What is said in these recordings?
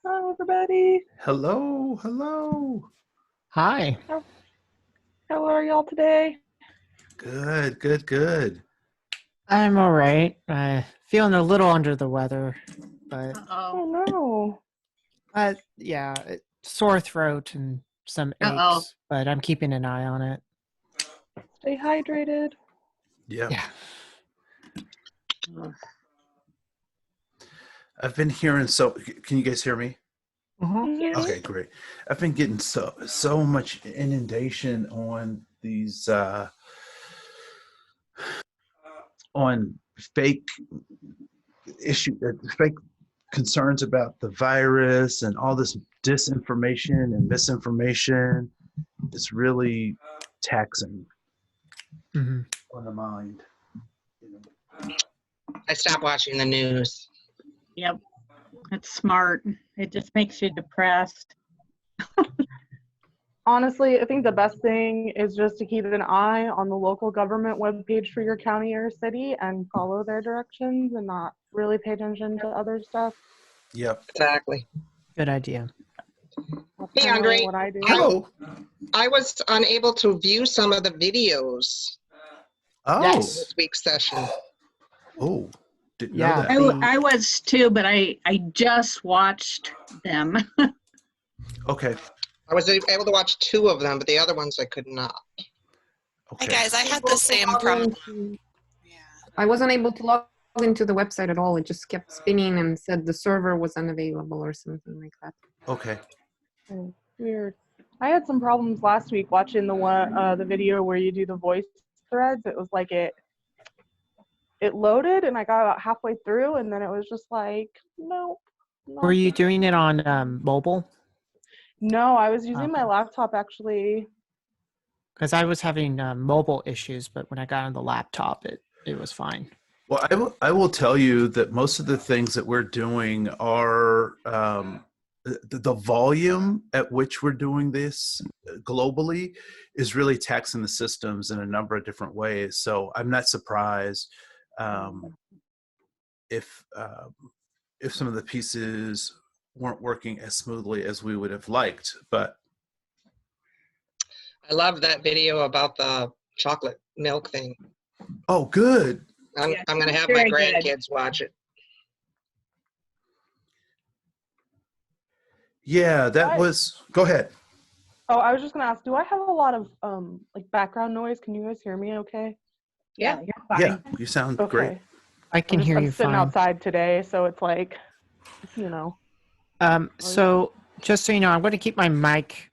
Hello, everybody. Hello, hello. Hi. How are y'all today? Good, good, good. I'm all right. Feeling a little under the weather, but Oh no. yeah, sore throat and some aches, but I'm keeping an eye on it. Stay hydrated. Yep. Yeah. I've been hearing can you guys hear me? Mhm. Okay, great. I've been getting so much inundation on these on fake fake concerns about the virus and all this disinformation and misinformation. It's really taxing Mm-hmm. on the mind. I stopped watching the news. Yep, it's smart. It just makes you depressed. Honestly, I think the best thing is just to keep an eye on the local government webpage for your county or city and follow their directions and not really pay attention to other stuff. Yep. Exactly. Good idea. That's Hey, kinda Andre. what I do. Hello. I was unable to view some of the videos Oh. Yes. this week's session. Oh. Didn't Yeah. know that. I was too, but I just watched them. Okay. I was able to watch 2 of them, but the other ones I could not. Okay. Hey guys, I had the same problem. Yeah. I wasn't able to log into the website at all. It just kept spinning and said the server was unavailable or something like that. Okay. Oh, weird. I had some problems last week watching the video where you do the voice threads. It was like it loaded and I got about halfway through and then it was just like, nope. Were you doing it on mobile? No, I was using my Okay. laptop actually. Because I was having mobile issues, but when I got on the laptop, it was fine. Well, I will tell you that most of the things that we're doing are the volume at which we're doing this globally is really taxing the systems in a number of different ways. So I'm not surprised if some of the pieces weren't working as smoothly as we would have liked. But I love that video about the chocolate milk thing. oh, good. I'm Yeah, going to have my very good. grandkids watch it. Yeah, that was. Go ahead. Oh, I was just gonna ask, do I have a lot of like background noise? Can you guys hear me okay? Yeah, you're fine. Yeah, you sound great. Okay. I can hear I'm you sitting fine. outside today, so it's like, you know. So just so you know, I'm going to keep my mic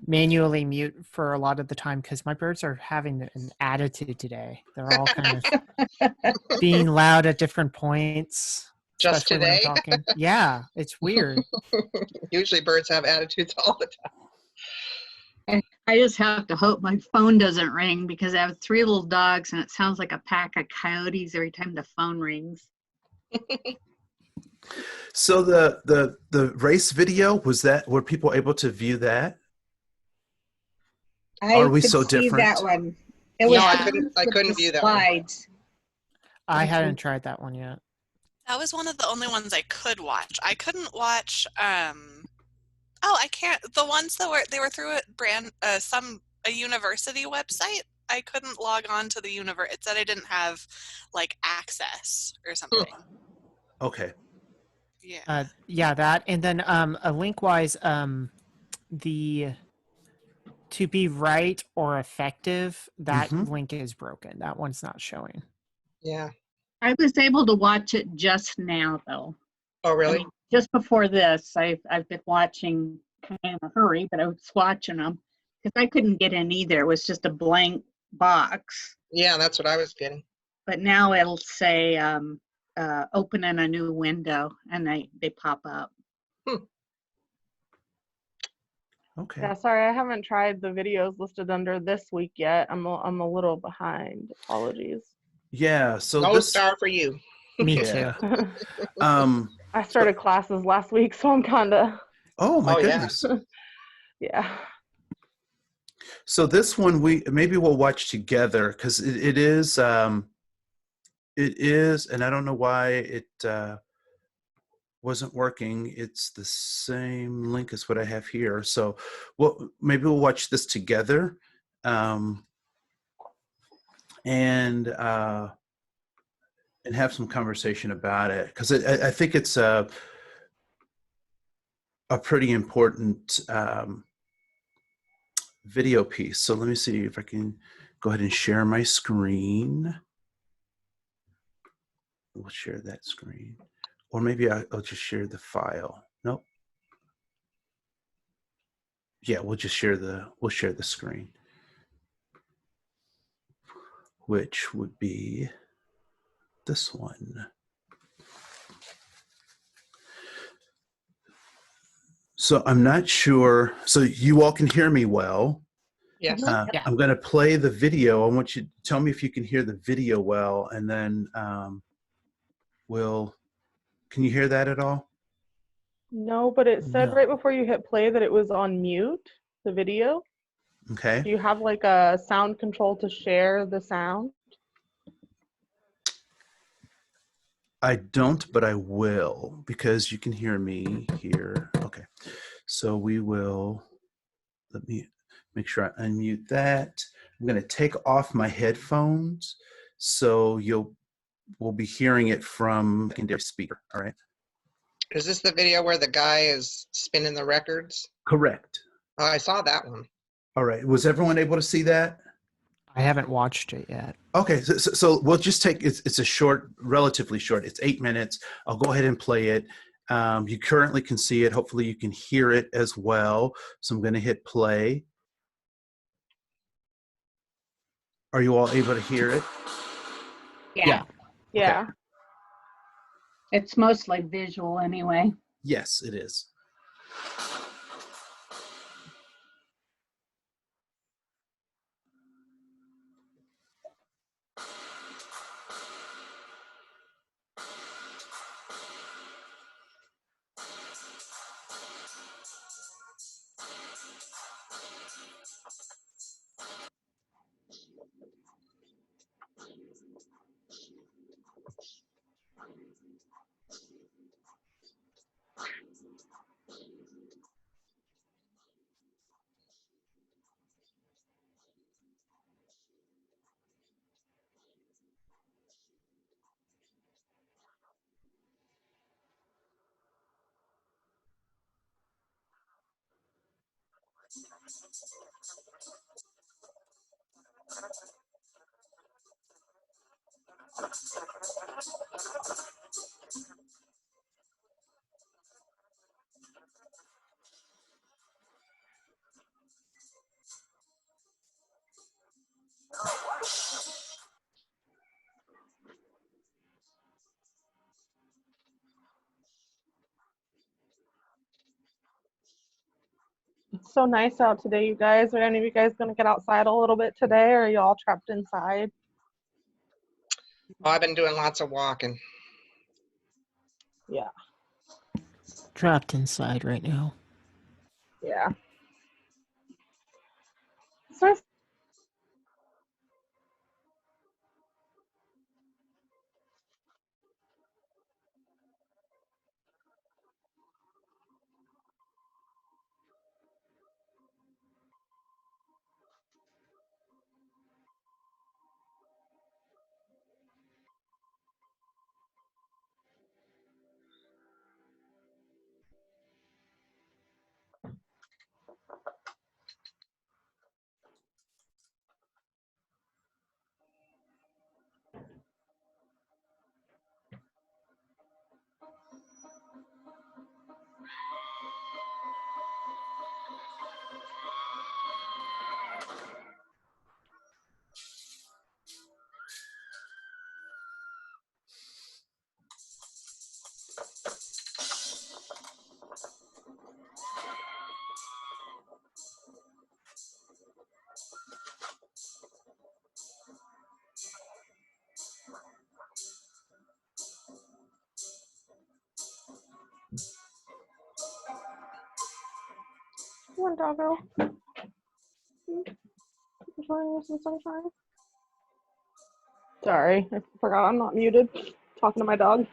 manually mute for a lot of the time because my birds are having an attitude today. They're all kind of being loud at different points. Just especially when I'm today? talking. Yeah, it's weird. Usually birds have attitudes all the time. I just have to hope my phone doesn't ring because I have 3 little dogs and it sounds like a pack of coyotes every time the phone rings. So the race video, were people able to view that? Are we so different? That one. It No, was I couldn't view that one. slides. I hadn't tried that one yet. That was one of the only ones I could watch. I couldn't watch I can't, the ones that were through a university website. I couldn't log on to the university. It said I didn't have like access or something. Okay. Yeah. Yeah, that, and then a link-wise, the to be right or effective, that link is broken. That one's not showing. Yeah. I was able to watch it just now, though. Oh, really? I mean, just before this, I've been watching kind of in a hurry, but I was watching them because I couldn't get in either. It was just a blank box. Yeah, that's what I was getting. But now it'll say open in a new window, and they pop up. Okay. Yeah, sorry, I haven't tried the videos listed under this week yet. I'm a little behind. Apologies. Yeah. So No this star for you. Me Yeah. too. I started classes last week, so I'm kinda. Oh my Oh, yeah. goodness. Yeah. So this one maybe we'll watch together because it is, and I don't know why wasn't working. It's the same link as what I have here. So maybe we'll watch this together. And have some conversation about it, because I think it's a pretty important video piece. So let me see if I can go ahead and share my screen. We'll share that screen, or maybe I'll just share the file. Nope. Yeah, we'll share the screen, which would be this one. So I'm not sure. So you all can hear me well. Yes. Yeah. I'm going to play the video. I want you to tell me if you can hear the video well, and then can you hear that at all? No, but it said No. right before you hit play that it was on mute, the video. Okay. Do you have like a sound control to share the sound? I don't, but I will, because you can hear me here. Okay. So let me make sure I unmute that. I'm going to take off my headphones, so we'll be hearing it from secondary speaker. All right. Is this the video where the guy is spinning the records? Correct. Oh, I saw that one. All right. Was everyone able to see that? I haven't watched it yet. Okay, so we'll just take it's a short, relatively short. It's 8 minutes. I'll go ahead and play it. You currently can see it. Hopefully, you can hear it as well. So I'm going to hit play. Are you all able to hear it? Yeah. Yeah. It's mostly visual anyway. Yes, it is. It's so nice out today, you guys. Are any of you guys going to get outside a little bit today, or are you all trapped inside? Oh, I've been doing lots of walking. Yeah. Trapped inside right now. Yeah. It's nice. Come on, doggo. Enjoying some sunshine. Sorry, I forgot I'm not muted. Talking to my dog.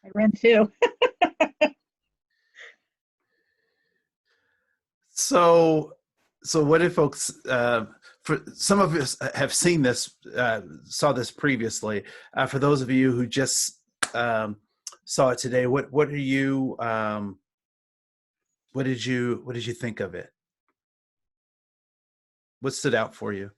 I read too. So, what if folks, for some of us have seen this, saw this previously. For those of you who just saw it today, what are you, what did you think of it? What stood out for you?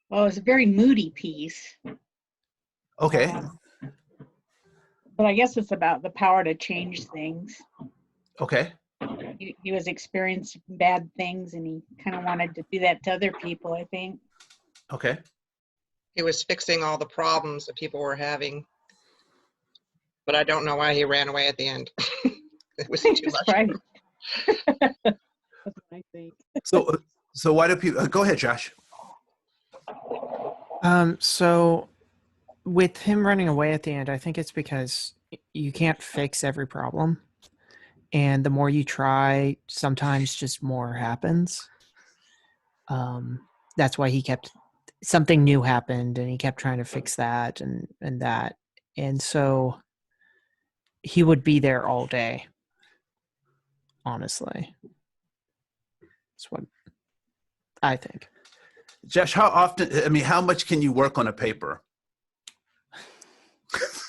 Well, it was a very moody piece. Okay. But I guess it's about the power to change things. Okay. He was experiencing bad things and he kind of wanted to do that to other people, I think. Okay. He was fixing all the problems that people were having. But I don't know why he ran away at the end. It was too much. Right. That's what I think. So why do people, go ahead, Josh. So with him running away at the end, I think it's because you can't fix every problem. And the more you try, sometimes just more happens. That's why something new happened and he kept trying to fix that and that. And so he would be there all day, honestly. That's what I think. Josh, how often, I mean, how much can you work on a paper?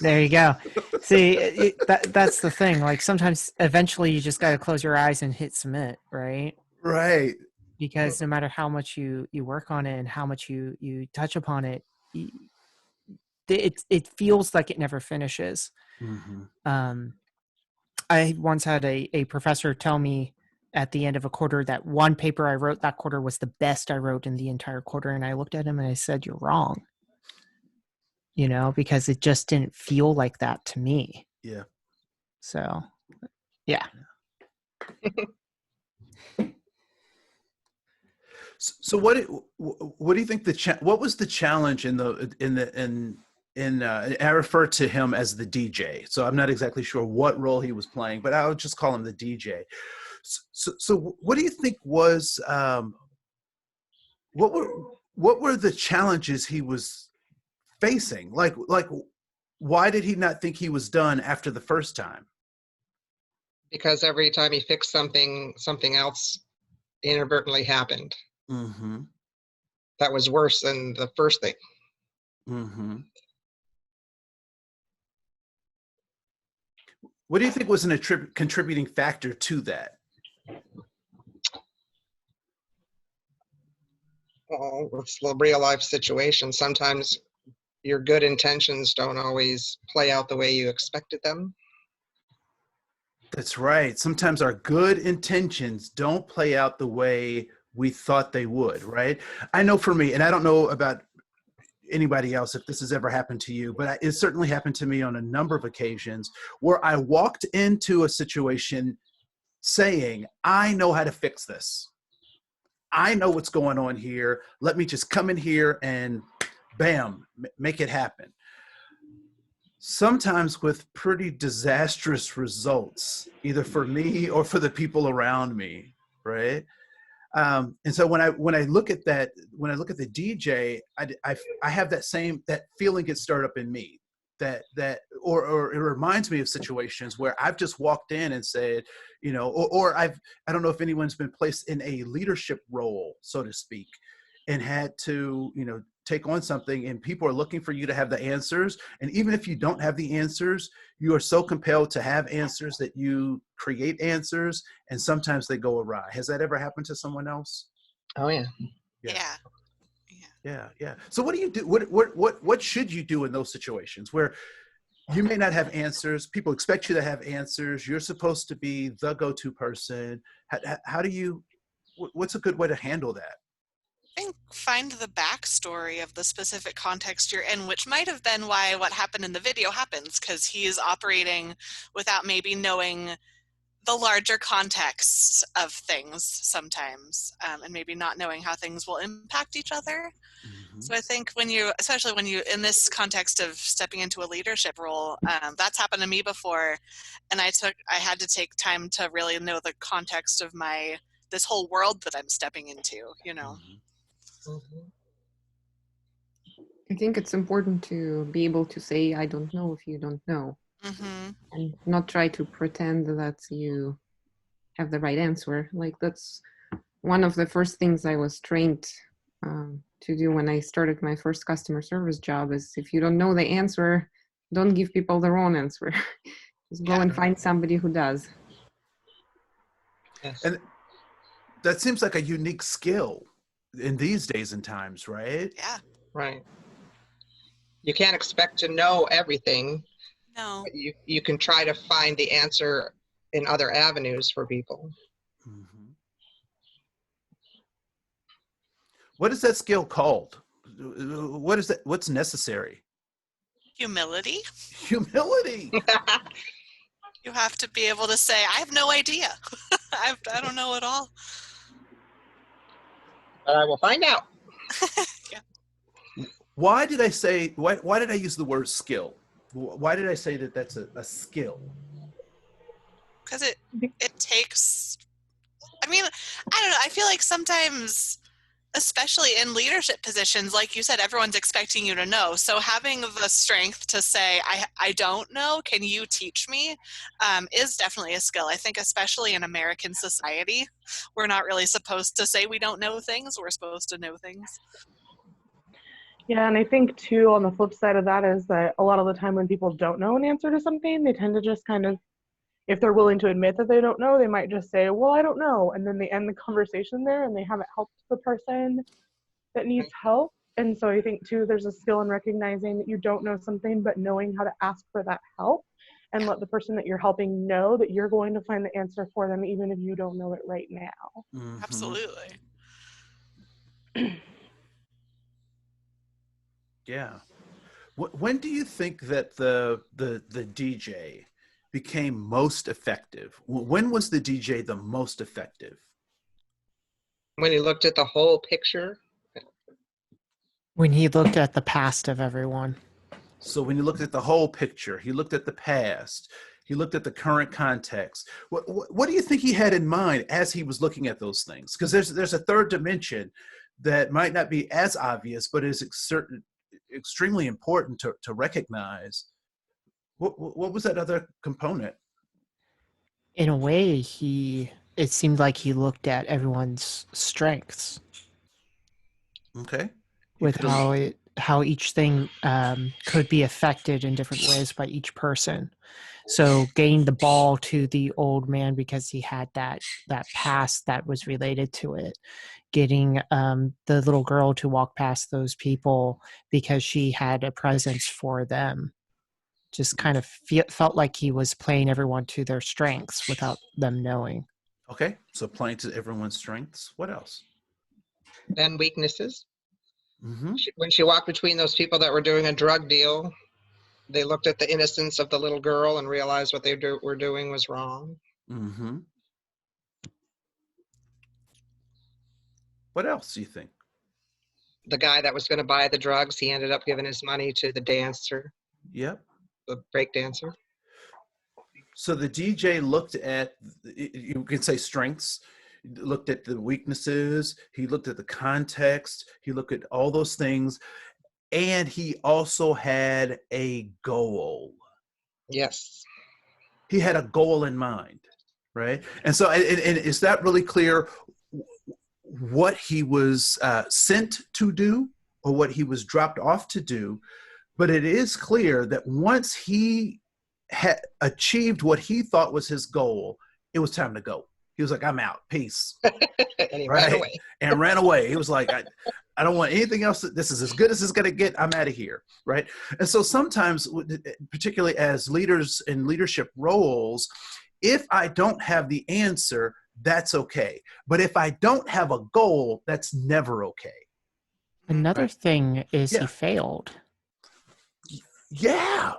There you go. See, that's the thing. Like sometimes, eventually, you just got to close your eyes and hit submit, right? Right. Because no matter how much you work on it and how much you touch upon it, it feels like it never finishes. Mm-hmm. I once had a professor tell me at the end of a quarter that one paper I wrote that quarter was the best I wrote in the entire quarter, and I looked at him and I said, "You're wrong." You know, because it just didn't feel like that to me. Yeah. So, yeah. So what do you think what was the challenge in I refer to him as the DJ. So I'm not exactly sure what role he was playing, but I would just call him the DJ. So what do you think was what were the challenges he was facing? Like why did he not think he was done after the first time? Because every time he fixed something, something else inadvertently happened. Mm-hmm. That was worse than the first thing. Mm-hmm. What do you think was a contributing factor to that? Oh, it's a real life situation. Sometimes your good intentions don't always play out the way you expected them. That's right. Sometimes our good intentions don't play out the way we thought they would, right? I know for me, and I don't know about anybody else if this has ever happened to you, but it certainly happened to me on a number of occasions where I walked into a situation saying, I know how to fix this. I know what's going on here. Let me just come in here and bam, make it happen. Sometimes with pretty disastrous results, either for me or for the people around me, right? And so when I look at that, when I look at the DJ, I have that feeling gets stirred up in me, or it reminds me of situations where I've just walked in and said, you know, I don't know if anyone's been placed in a leadership role, so to speak, and had to, you know, take on something, and people are looking for you to have the answers. And even if you don't have the answers, you are so compelled to have answers that you create answers, and sometimes they go awry. Has that ever happened to someone else? Oh yeah. Yeah. So what do you do? What should you do in those situations where you may not have answers? People expect you to have answers. You're supposed to be the go-to person. How do you, what's a good way to handle that? I think find the backstory of the specific context you're in, which might have been why what happened in the video happens, because he is operating without maybe knowing the larger context of things sometimes, and maybe not knowing how things will impact each other. Mm-hmm. So I think especially when you, in this context of stepping into a leadership role, that's happened to me before, and I had to take time to really know the context of this whole world that I'm stepping into, you know. Mm-hmm. Mm-hmm. I think it's important to be able to say, I don't know if you don't know. Mm-hmm. And not try to pretend that you have the right answer. Like that's one of the first things I was trained to do when I started my first customer service job is if you don't know the answer, don't give people the wrong answer. Just go and find somebody who does. Yes. And that seems like a unique skill in these days and times, right? Yeah. Right. You can't expect to know everything. No. But you can try to find the answer in other avenues for people. Mm-hmm. What is that skill called? What is that? What's necessary? Humility. Humility. You have to be able to say, I have no idea. I don't know at all. But I will find out. Yeah. Why did I use the word skill? Why did I say that that's a skill? Because it takes, I mean, I don't know. I feel like sometimes, especially in leadership positions, like you said, everyone's expecting you to know. So having the strength to say, I don't know, can you teach me, is definitely a skill. I think especially in American society, we're not really supposed to say we don't know things. We're supposed to know things. Yeah, and I think too, on the flip side of that is that a lot of the time when people don't know an answer to something, they tend to just kind of, if they're willing to admit that they don't know, they might just say, well, I don't know. And then they end the conversation there and they haven't helped the person that needs help. And so I think too, there's a skill in recognizing that you don't know something, but knowing how to ask for that help and let the person that you're helping know that you're going to find the answer for them, even if you don't know it right now. Mhm. Absolutely. Yeah. When do you think that the DJ became most effective? When was the DJ the most effective? When he looked at the whole picture, When he looked at the past of everyone. So when he looked at the whole picture, he looked at the past, he looked at the current context. What do you think he had in mind as he was looking at those things? Because there's a third dimension that might not be as obvious, but is extremely important to recognize. What was that other component? In a way, it seemed like he looked at everyone's strengths Okay. with how each thing could be affected in different ways by each person. So getting the ball to the old man because he had that past that was related to it. Getting the little girl to walk past those people because she had a presence for them. Just kind of felt like he was playing everyone to their strengths without them knowing. Okay, so playing to everyone's strengths. What else? then weaknesses. Mm-hmm. When she walked between those people that were doing a drug deal, they looked at the innocence of the little girl and realized what they were doing was wrong. Mm-hmm. What else do you think? The guy that was going to buy the drugs, he ended up giving his money to the dancer, Yep. the break dancer. So the DJ looked at, you can say strengths, looked at the weaknesses, he looked at the context, he looked at all those things, and he also had a goal. Yes. He had a goal in mind, right? And so, and is that really clear what he was sent to do or what he was dropped off to do? But it is clear that once he had achieved what he thought was his goal, it was time to go. He was like, I'm out. Peace. And he ran away. And ran away. He was like, I don't want anything else. This is as good as it's going to get. I'm out of here. Right. And so sometimes, particularly as leaders in leadership roles, if I don't have the answer, that's okay. But if I don't have a goal, that's never okay. Another thing is Yeah. he failed. Yeah.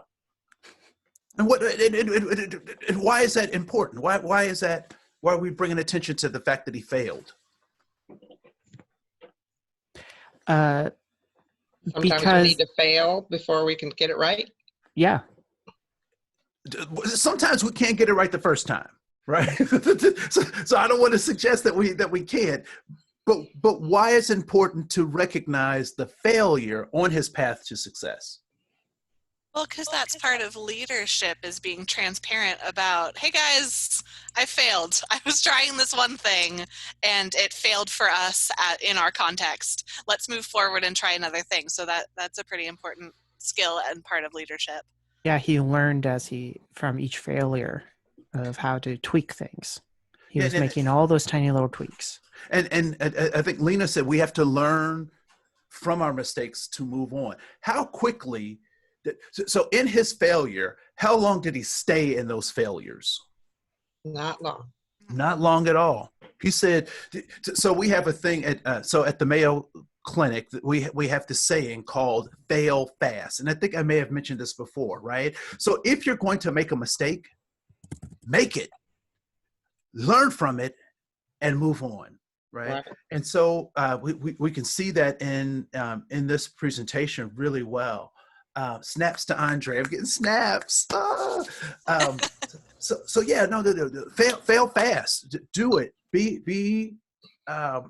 And what? And why is that important? Why is that? Why are we bringing attention to the fact that he failed? Sometimes we need to fail before we can get it right. Yeah. Sometimes we can't get it right the first time, right? so I don't want to suggest that we can't. But why it's important to recognize the failure on his path to success? Well, because that's part of leadership, is being transparent about, hey guys, I failed. I was trying this one thing and it failed for us in our context. Let's move forward and try another thing. So that's a pretty important skill and part of leadership. Yeah, he learned from each failure of how to tweak things. He was making all those tiny little tweaks. And I think Lena said we have to learn from our mistakes to move on. How quickly? So in his failure, how long did he stay in those failures? Not long. Not long at all. He said, so we have a thing at the Mayo Clinic, we have this saying called fail fast. And I think I may have mentioned this before, right? So if you're going to make a mistake, make it, learn from it, and move on, right? And so we can see that in this presentation really well. Snaps to Andre. I'm getting snaps. So yeah, no. Fail fast. Do it. Be not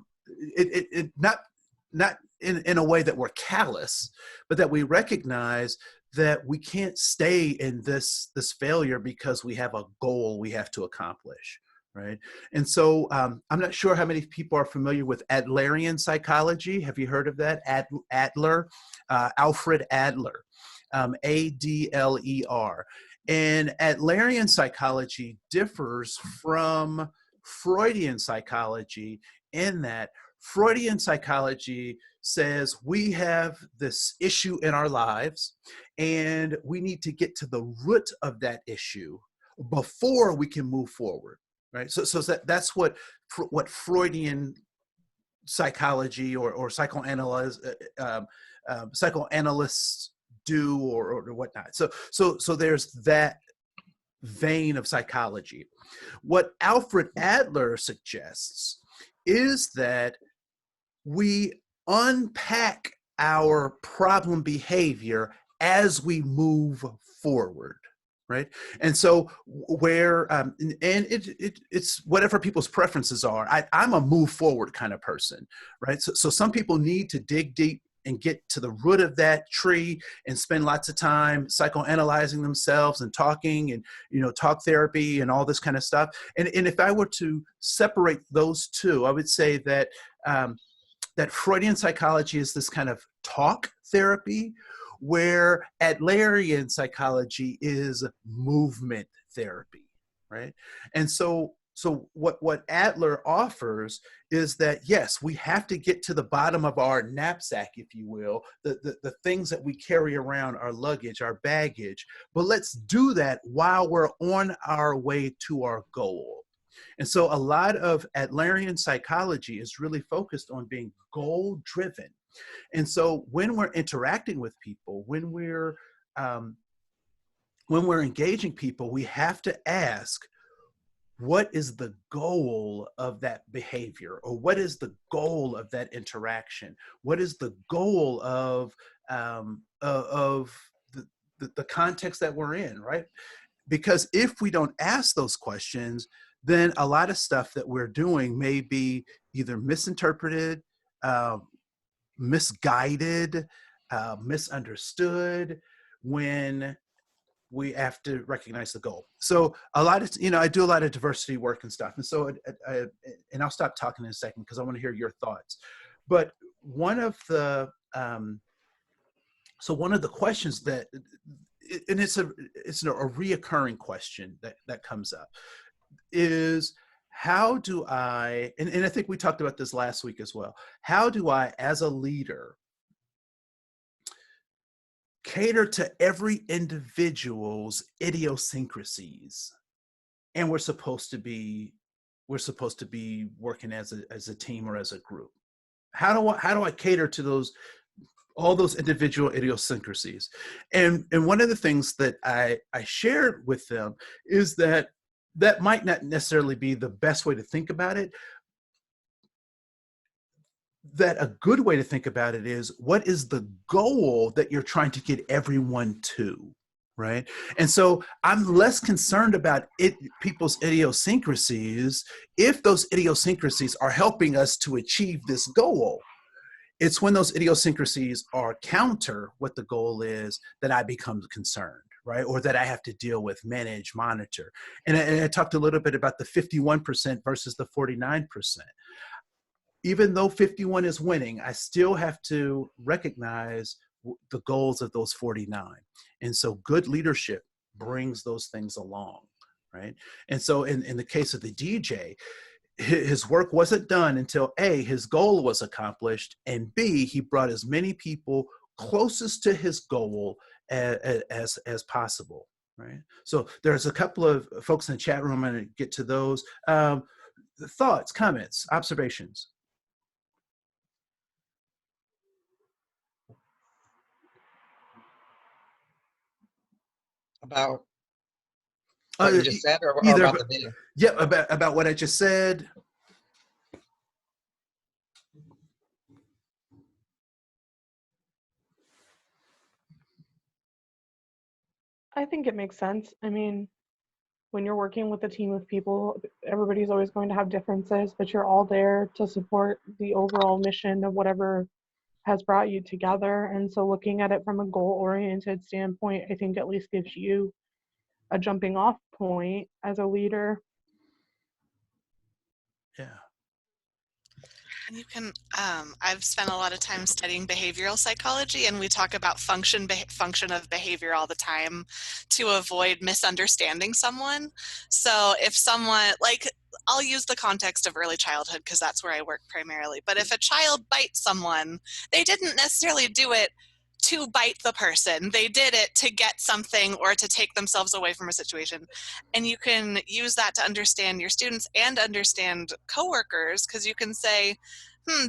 in a way that we're callous, but that we recognize that we can't stay in this failure because we have a goal we have to accomplish, right? And so I'm not sure how many people are familiar with Adlerian psychology. Have you heard of that? Adler, Alfred Adler, Adler. And Adlerian psychology differs from Freudian psychology in that Freudian psychology says we have this issue in our lives and we need to get to the root of that issue before we can move forward, right? So that's what Freudian psychology or psychoanalysts do or whatnot. So there's that vein of psychology. What Alfred Adler suggests is that we unpack our problem behavior as we move forward, right? And so where, it's whatever people's preferences are. I'm a move forward kind of person, right? So some people need to dig deep and get to the root of that tree and spend lots of time psychoanalyzing themselves and talking and, talk therapy and all this kind of stuff. And if I were to separate those two, I would say that that Freudian psychology is this kind of talk therapy, where Adlerian psychology is movement therapy, right? And so what Adler offers is that, yes, we have to get to the bottom of our knapsack, if you will, the things that we carry around, our luggage, our baggage, but let's do that while we're on our way to our goal. And so a lot of Adlerian psychology is really focused on being goal-driven. And so when we're interacting with people, when we're engaging people, we have to ask, what is the goal of that behavior? Or what is the goal of that interaction? What is the goal of the context that we're in, right? Because if we don't ask those questions, then a lot of stuff that we're doing may be either misinterpreted, misguided, misunderstood, when we have to recognize the goal. So a lot of, I do a lot of diversity work and stuff. And so, and I'll stop talking in a second because I want to hear your thoughts. But one of the questions that, and it's a reoccurring question that comes up, is how do I, and I think we talked about this last week as well, how do I, as a leader, cater to every individual's idiosyncrasies? And we're supposed to be working as a team or as a group. How do I cater to all those individual idiosyncrasies? And one of the things that I shared with them is that might not necessarily be the best way to think about it. That a good way to think about it is, what is the goal that you're trying to get everyone to, right? And so I'm less concerned about people's idiosyncrasies if those idiosyncrasies are helping us to achieve this goal. It's when those idiosyncrasies are counter what the goal is that I become concerned, right? Or that I have to deal with, manage, monitor. And I talked a little bit about the 51% versus the 49%. Even though 51 is winning, I still have to recognize the goals of those 49. And so good leadership brings those things along, right? And so in the case of the DJ, his work wasn't done until A, his goal was accomplished, and B, he brought as many people closest to his goal as possible, right? So there's a couple of folks in the chat room. I'm going to get to those. Thoughts, comments, observations? About what you just said, or about the video? Yeah, about what I just said. I think it makes sense. I mean, when you're working with a team of people, everybody's always going to have differences, but you're all there to support the overall mission of whatever has brought you together. And so looking at it from a goal-oriented standpoint, I think at least gives you a jumping off point as a leader. Yeah. And you can, I've spent a lot of time studying behavioral psychology, and we talk about function of behavior all the time to avoid misunderstanding someone. So if someone, like, I'll use the context of early childhood because that's where I work primarily. But if a child bites someone, they didn't necessarily do it to bite the person. They did it to get something or to take themselves away from a situation. And you can use that to understand your students and understand coworkers, because you can say,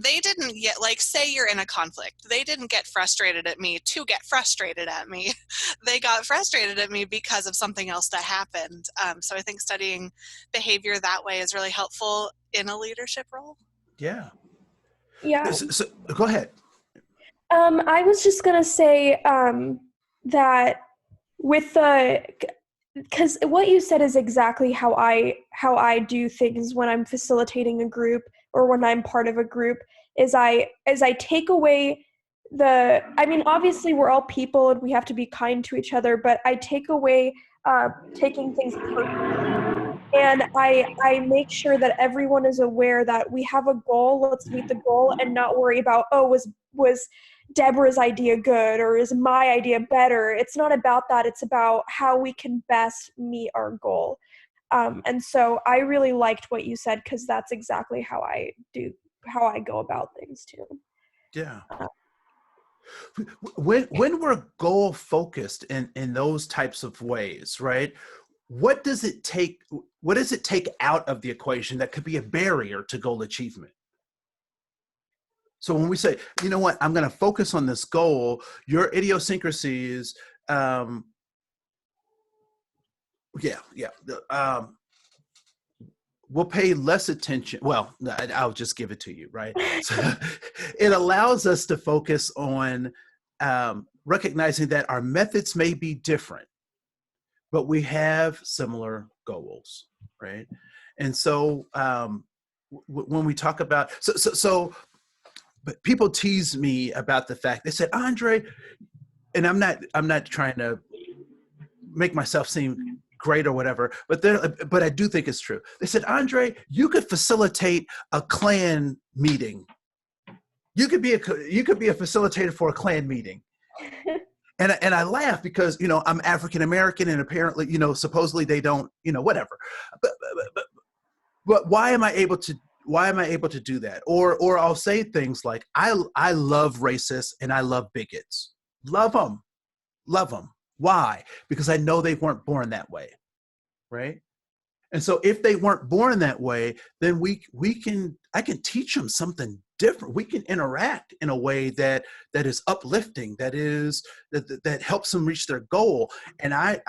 they didn't get, like, say you're in a conflict. They didn't get frustrated at me to get frustrated at me. They got frustrated at me because of something else that happened. So I think studying behavior that way is really helpful in a leadership role. Yeah. Yeah. So, go ahead. I was just gonna say that with the, because what you said is exactly how I do things when I'm facilitating a group or when I'm part of a group. Is I take away the, I mean, obviously we're all people and we have to be kind to each other, but I take away taking things personally, and I make sure that everyone is aware that we have a goal. Let's meet the goal and not worry about, oh, was Deborah's idea good or is my idea better? It's not about that. It's about how we can best meet our goal. And so I really liked what you said, because that's exactly how I go about things too. Yeah. When we're goal focused in those types of ways, right? What does it take out of the equation that could be a barrier to goal achievement? So when we say, you know what, I'm going to focus on this goal, your idiosyncrasies, we'll pay less attention. Well, I'll just give it to you, right? So it allows us to focus on recognizing that our methods may be different, but we have similar goals, right? And so when we talk about, but people tease me about the fact, they said, Andre, and I'm not trying to make myself seem great or whatever, but I do think it's true. They said, Andre, you could facilitate a Klan meeting. You could be a facilitator for a Klan meeting. And I laugh because, I'm African American, and apparently, supposedly they don't, whatever. But why am I able to do that? Or I'll say things like, I love racists and I love bigots. Love them. Why? Because I know they weren't born that way, right? And so if they weren't born that way, then I can teach them something different. We can interact in a way that is uplifting, that helps them reach their goal. And I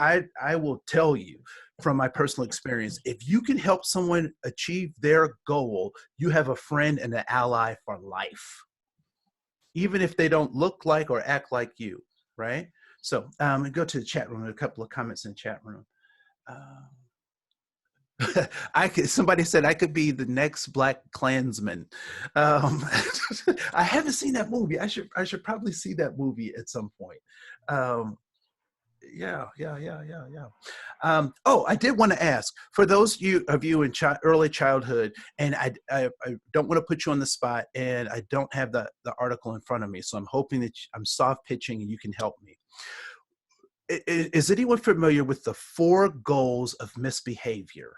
will tell you from my personal experience, if you can help someone achieve their goal, you have a friend and an ally for life, even if they don't look like or act like you, right? So go to the chat room. A couple of comments in the chat room. Somebody said I could be the next Black Klansman. I haven't seen that movie. I should probably see that movie at some point. Yeah. I did want to ask, for those of you in early childhood, and I don't want to put you on the spot, and I don't have the article in front of me, so I'm hoping that I'm soft pitching and you can help me. Is anyone familiar with the 4 goals of misbehavior?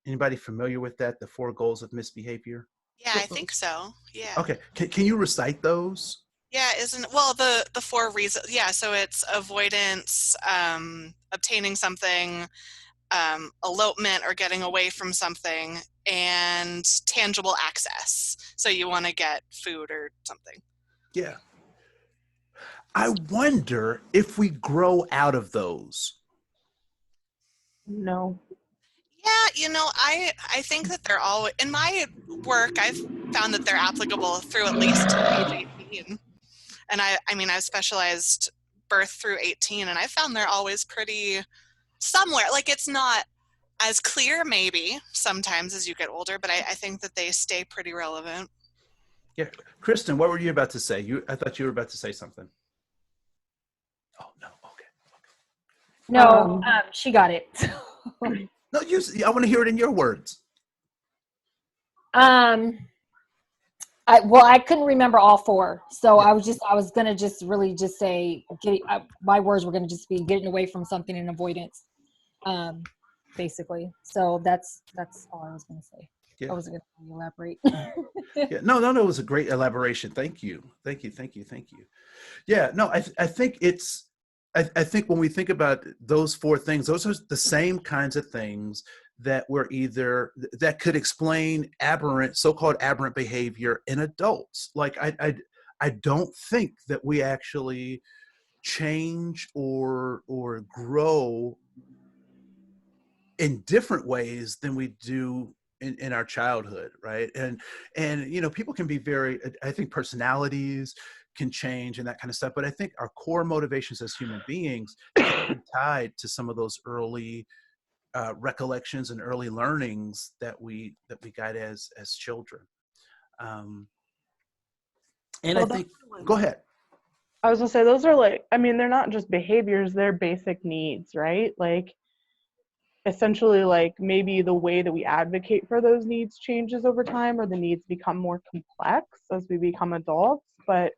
Anybody familiar with that? The 4 goals of misbehavior? Yeah, I think so. Yeah. Okay. Can you recite those? Yeah, the 4 reasons. Yeah, so it's avoidance, obtaining something, elopement or getting away from something, and tangible access. So you want to get food or something. Yeah. I wonder if we grow out of those. No. Yeah, I think that they're all, in my work, I've found that they're applicable through at least age 18. And I've specialized birth through 18, and I found they're always pretty somewhere. Like, it's not as clear maybe sometimes as you get older, but I think that they stay pretty relevant. Yeah. Kristen, what were you about to say? I thought you were about to say something. Oh, no. Okay. No, she got it. No, I want to hear it in your words. I couldn't remember all four, so I was gonna just really just say my words were gonna just be getting away from something and avoidance, basically. So that's all I was gonna say. Yeah. I wasn't gonna elaborate. Yeah, no, it was a great elaboration. Thank you. Yeah, no, I think it's, I think when we think about those four things, those are the same kinds of things that were either, that could explain so-called aberrant behavior in adults. Like, I don't think that we actually change or grow in different ways than we do in our childhood, right? And you know, people can be very, I think personalities can change and that kind of stuff, but I think our core motivations as human beings can be tied to some of those early recollections and early learnings that we got as children. And well, I think, go ahead. I was gonna say, those are like, I mean, they're not just behaviors, they're basic needs, right? Like, essentially, like, maybe the way that we advocate for those needs changes over time, or the needs become more complex as we become adults. But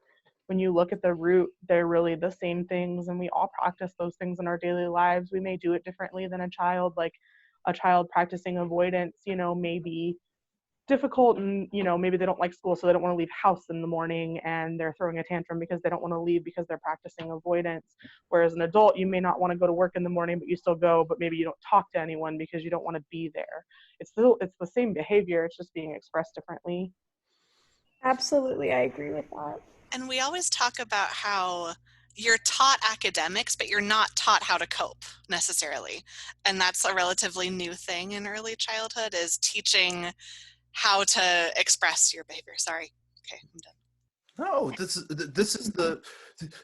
when you look at the root, they're really the same things, and we all practice those things in our daily lives. We may do it differently than a child. Like, a child practicing avoidance, you know, may be difficult, and you know, maybe they don't like school, so they don't want to leave house in the morning, and they're throwing a tantrum because they don't want to leave because they're practicing avoidance. Whereas an adult, you may not want to go to work in the morning, but you still go, but maybe you don't talk to anyone because you don't want to be there. It's the same behavior, it's just being expressed differently. Absolutely, I agree with that. And we always talk about how you're taught academics, but you're not taught how to cope necessarily. And that's a relatively new thing in early childhood, is teaching how to express your behavior. Sorry. Okay, I'm done. No, this is the,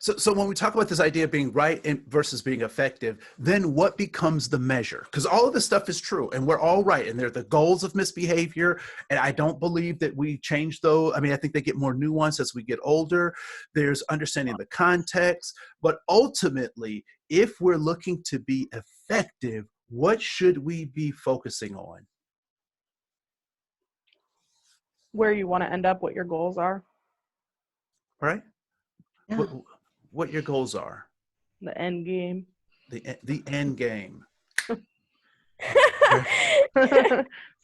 so when we talk about this idea of being right versus being effective, then what becomes the measure? Because all of this stuff is true and we're all right, and they're the goals of misbehavior, and I don't believe that we change those. I mean, I think they get more nuanced as we get older. There's understanding the context, but ultimately, if we're looking to be effective, what should we be focusing on? Where you want to end up, what your goals are. Right? Yeah. What your goals are. The end game. The end game. Sorry,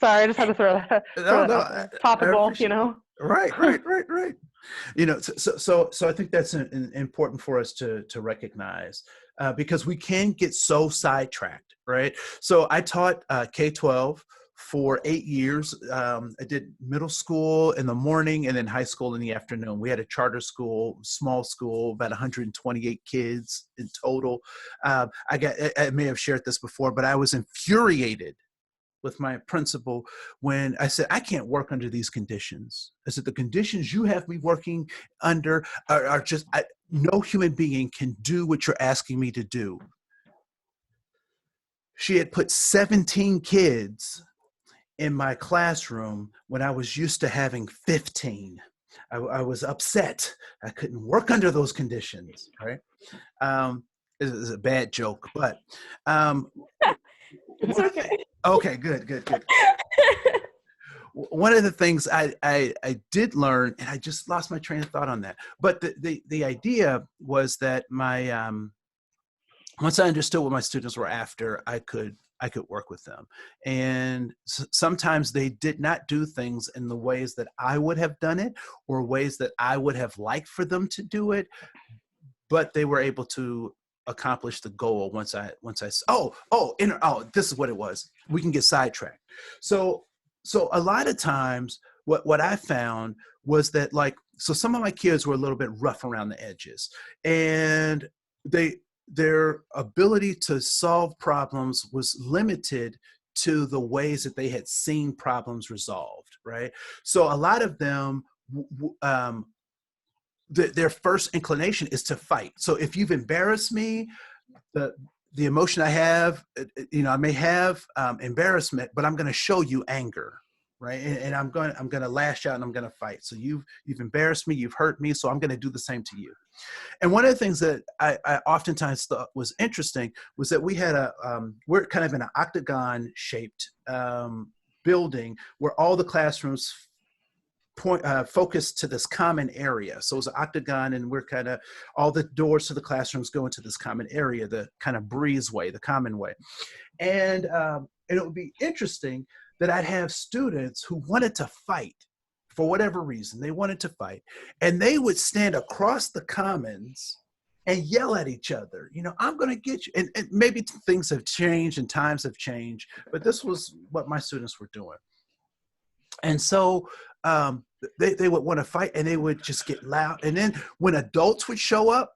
I just had to throw that. Topical, you know. Right. You know, so I think that's important for us to recognize, because we can get so sidetracked, right? So I taught K-12 for 8 years. I did middle school in the morning and then high school in the afternoon. We had a charter school, small school, about 128 kids in total. I may have shared this before, but I was infuriated with my principal when I said, I can't work under these conditions. I said, the conditions you have me working under are just, no human being can do what you're asking me to do. She had put 17 kids in my classroom when I was used to having 15. I was upset. I couldn't work under those conditions, right? It was a bad joke, but It's okay. Okay, good. One of the things I did learn, and I just lost my train of thought on that, but the idea was that my once I understood what my students were after, I could work with them. And sometimes they did not do things in the ways that I would have done it, or ways that I would have liked for them to do it, but they were able to accomplish the goal once I this is what it was. We can get sidetracked. So a lot of times what I found was that, like, so some of my kids were a little bit rough around the edges, and their ability to solve problems was limited to the ways that they had seen problems resolved, right? So a lot of them, their first inclination is to fight. So if you've embarrassed me, the emotion I have, I may have embarrassment, but I'm going to show you anger, right? And I'm going to lash out and I'm going to fight. So you've embarrassed me, you've hurt me, so I'm going to do the same to you. And one of the things that I oftentimes thought was interesting was that we had we're kind of in an octagon shaped building where all the classrooms focused to this common area. So it's an octagon, and we're kind of, all the doors to the classrooms go into this common area, the kind of breezeway, the common way. And it would be interesting that I'd have students who wanted to fight for whatever reason. They wanted to fight, and they would stand across the commons and yell at each other. You know, I'm going to get you. And maybe things have changed and times have changed, but this was what my students were doing. And so they would want to fight, and they would just get loud. And then when adults would show up,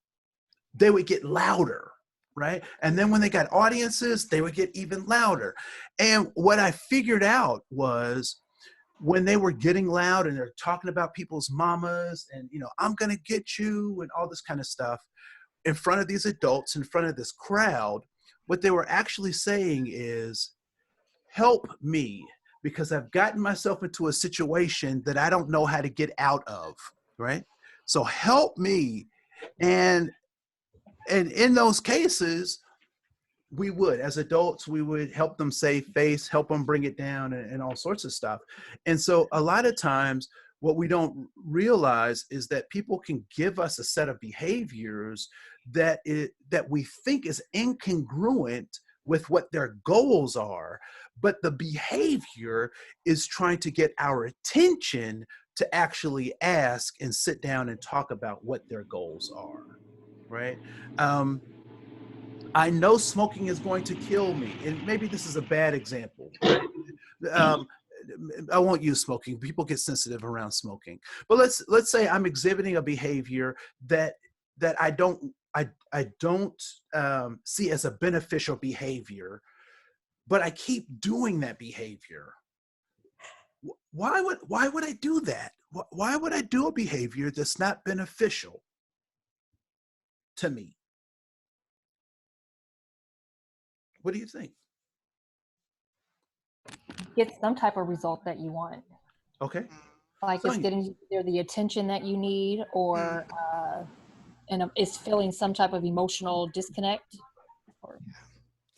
they would get louder, right? And then when they got audiences, they would get even louder. And what I figured out was, when they were getting loud and they're talking about people's mamas and, you know, I'm going to get you and all this kind of stuff in front of these adults, in front of this crowd, what they were actually saying is, help me, because I've gotten myself into a situation that I don't know how to get out of, right? So help me. And in those cases, we would, as adults, we would help them save face, help them bring it down, and all sorts of stuff. And so a lot of times, what we don't realize is that people can give us a set of behaviors that we think is incongruent with what their goals are, but the behavior is trying to get our attention to actually ask and sit down and talk about what their goals are, right? I know smoking is going to kill me, and maybe this is a bad example. Right? I won't use smoking. People get sensitive around smoking. But let's say I'm exhibiting a behavior that I don't see as a beneficial behavior, but I keep doing that behavior. Why would I do that? Why would I do a behavior that's not beneficial to me? What do you think? Get some type of result that you want. Okay. Like it's getting either the attention that you need, or and it's feeling some type of emotional disconnect.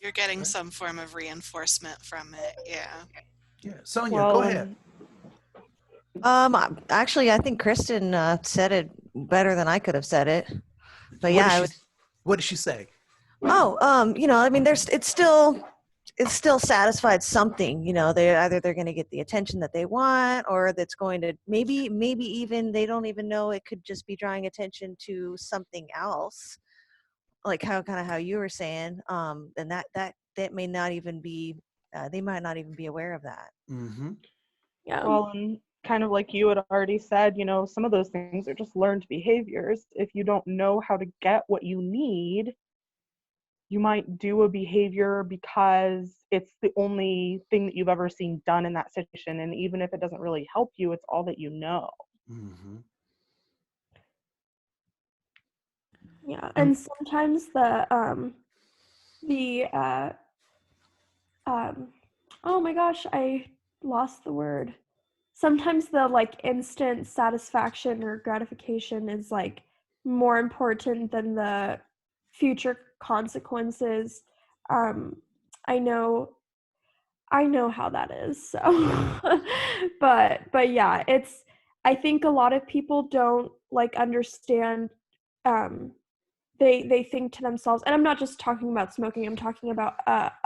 You're getting some form of reinforcement from it. Yeah. Yeah. Sonia, go ahead. Actually, I think Kristen said it better than I could have said it. But yeah, what did she say? Oh, you know, I mean, it's still satisfied something, you know. They're going to get the attention that they want, or that's going to maybe even they don't even know, it could just be drawing attention to something else, like how you were saying, and that may not even be, they might not even be aware of that. Mm-hmm. Yeah. Well, and kind of like you had already said, you know, some of those things are just learned behaviors. If you don't know how to get what you need, you might do a behavior because it's the only thing that you've ever seen done in that situation. And even if it doesn't really help you, it's all that you know. Mm-hmm. Yeah, and sometimes oh my gosh, I lost the word. Sometimes the like instant satisfaction or gratification is like more important than the future consequences. I know how that is. So but yeah, I think a lot of people don't like understand. They think to themselves, and I'm not just talking about smoking, I'm talking about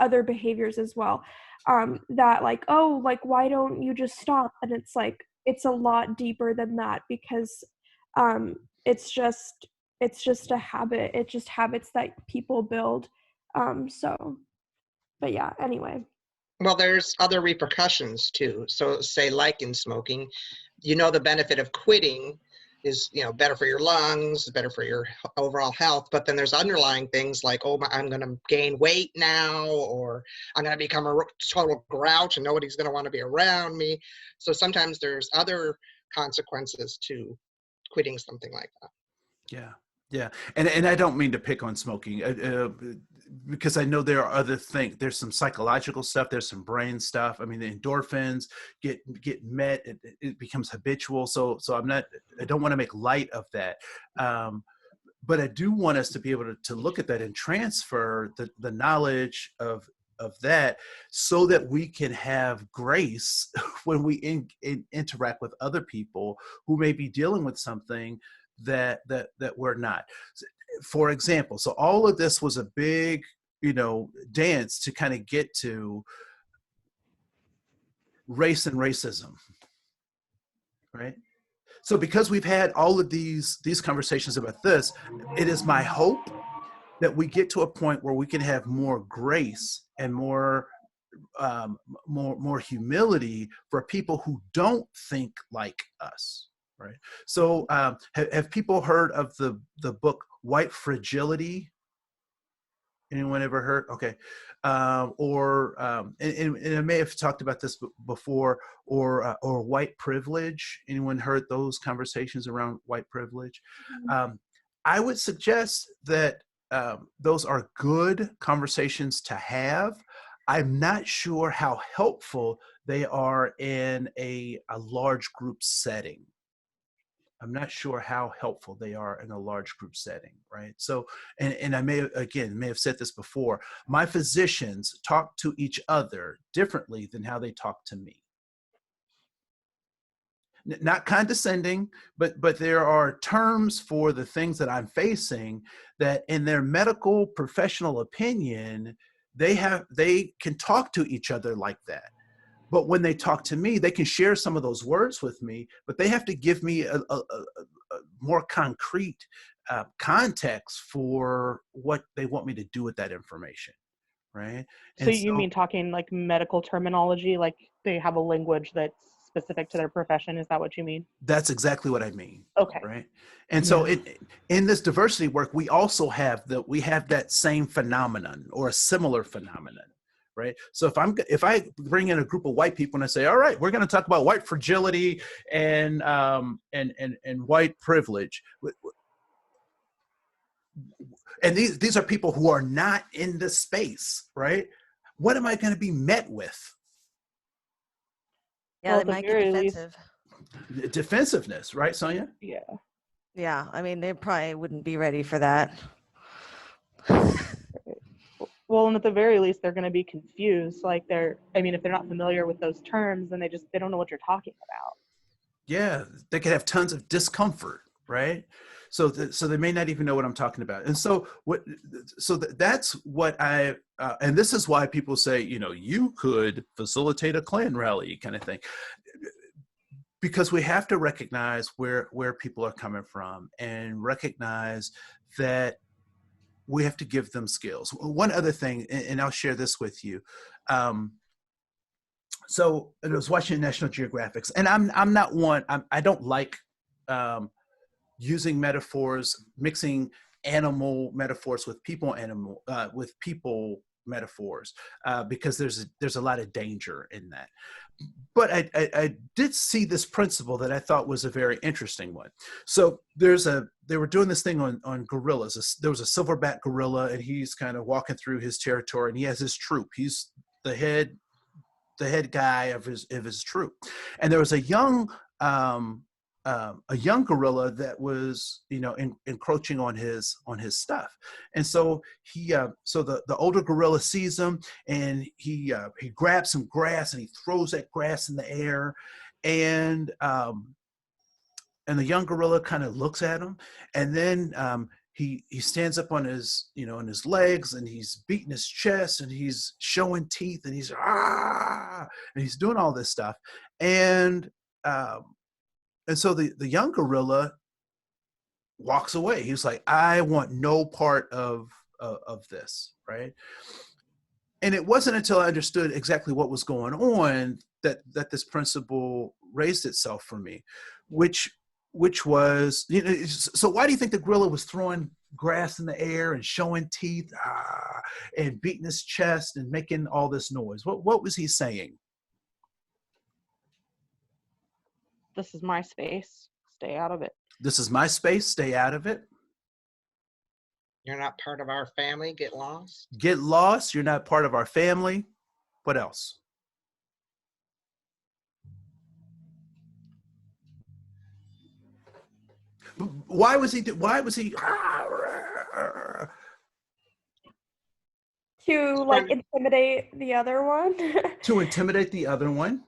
other behaviors as well, that like, oh, like, why don't you just stop? And it's like, it's a lot deeper than that, because it's just a habit. It's just habits that people build. But yeah, anyway. Well, there's other repercussions too. So say like in smoking, you know, the benefit of quitting is, you know, better for your lungs, better for your overall health. But then there's underlying things like, oh, I'm going to gain weight now, or I'm going to become a total grouch and nobody's going to want to be around me. So sometimes there's other consequences to quitting something like that. Yeah. Yeah. And I don't mean to pick on smoking because I know there are other things. There's some psychological stuff. There's some brain stuff. I mean, the endorphins get met. It becomes habitual. So I don't want to make light of that. But I do want us to be able to look at that and transfer the knowledge of that, so that we can have grace when we interact with other people who may be dealing with something that we're not. For example, so all of this was a big, dance to kind of get to race and racism, right? So because we've had all of these conversations about this, it is my hope that we get to a point where we can have more grace and more humility for people who don't think like us, right? So have people heard of the book White Fragility? Anyone ever heard? Okay. And I may have talked about this before, or white privilege. Anyone heard those conversations around white privilege? I would suggest that those are good conversations to have. I'm not sure how helpful they are in a large group setting. I'm not sure how helpful they are in a large group setting, right? So, and I may have said this before, my physicians talk to each other differently than how they talk to me. Not condescending, but there are terms for the things that I'm facing that in their medical professional opinion, they can talk to each other like that. But when they talk to me, they can share some of those words with me, but they have to give me a more concrete context for what they want me to do with that information, right? So you mean talking like medical terminology, like they have a language that's specific to their profession? Is that what you mean? That's exactly what I mean. Okay. Right. And so in this diversity work, we also have that same phenomenon or a similar phenomenon. Right. So if I bring in a group of white people and I say, all right, we're going to talk about white fragility and white privilege. And these are people who are not in the space, right? What am I going to be met with? Yeah, Well, they might get defensive. Defensiveness, right, Sonia? Yeah. Yeah, I mean, they probably wouldn't be ready for that. Well, and at the very least, they're going to be confused. Like if they're not familiar with those terms, then they don't know what you're talking about. Yeah, they could have tons of discomfort, right? So they may not even know what I'm talking about. And so that's what and this is why people say, you could facilitate a Klan rally kind of thing. Because we have to recognize where people are coming from and recognize that we have to give them skills. One other thing, and I'll share this with you. So I was watching National Geographics, and I'm not one. I don't like using metaphors, mixing animal metaphors with people metaphors, because there's a lot of danger in that. But I did see this principle that I thought was a very interesting one. So they were doing this thing on gorillas. There was a silverback gorilla, and he's kind of walking through his territory, and he has his troop. He's the head guy of his troop. And there was a young gorilla that was encroaching on his stuff. And so the older gorilla sees him, and he grabs some grass and he throws that grass in the air, and the young gorilla kind of looks at him, and then he stands up on his on his legs, and he's beating his chest, and he's showing teeth, and he's and he's doing all this stuff, and so the young gorilla walks away. He's like, I want no part of this, right? And it wasn't until I understood exactly what was going on that this principle raised itself for me, which was, so why do you think the gorilla was throwing grass in the air and showing teeth and beating his chest and making all this noise? What was he saying? This is my space. Stay out of it. This is my space. Stay out of it. You're not part of our family. Get lost. Get lost. You're not part of our family. What else? Why was he? To like intimidate the other one. To intimidate the other one.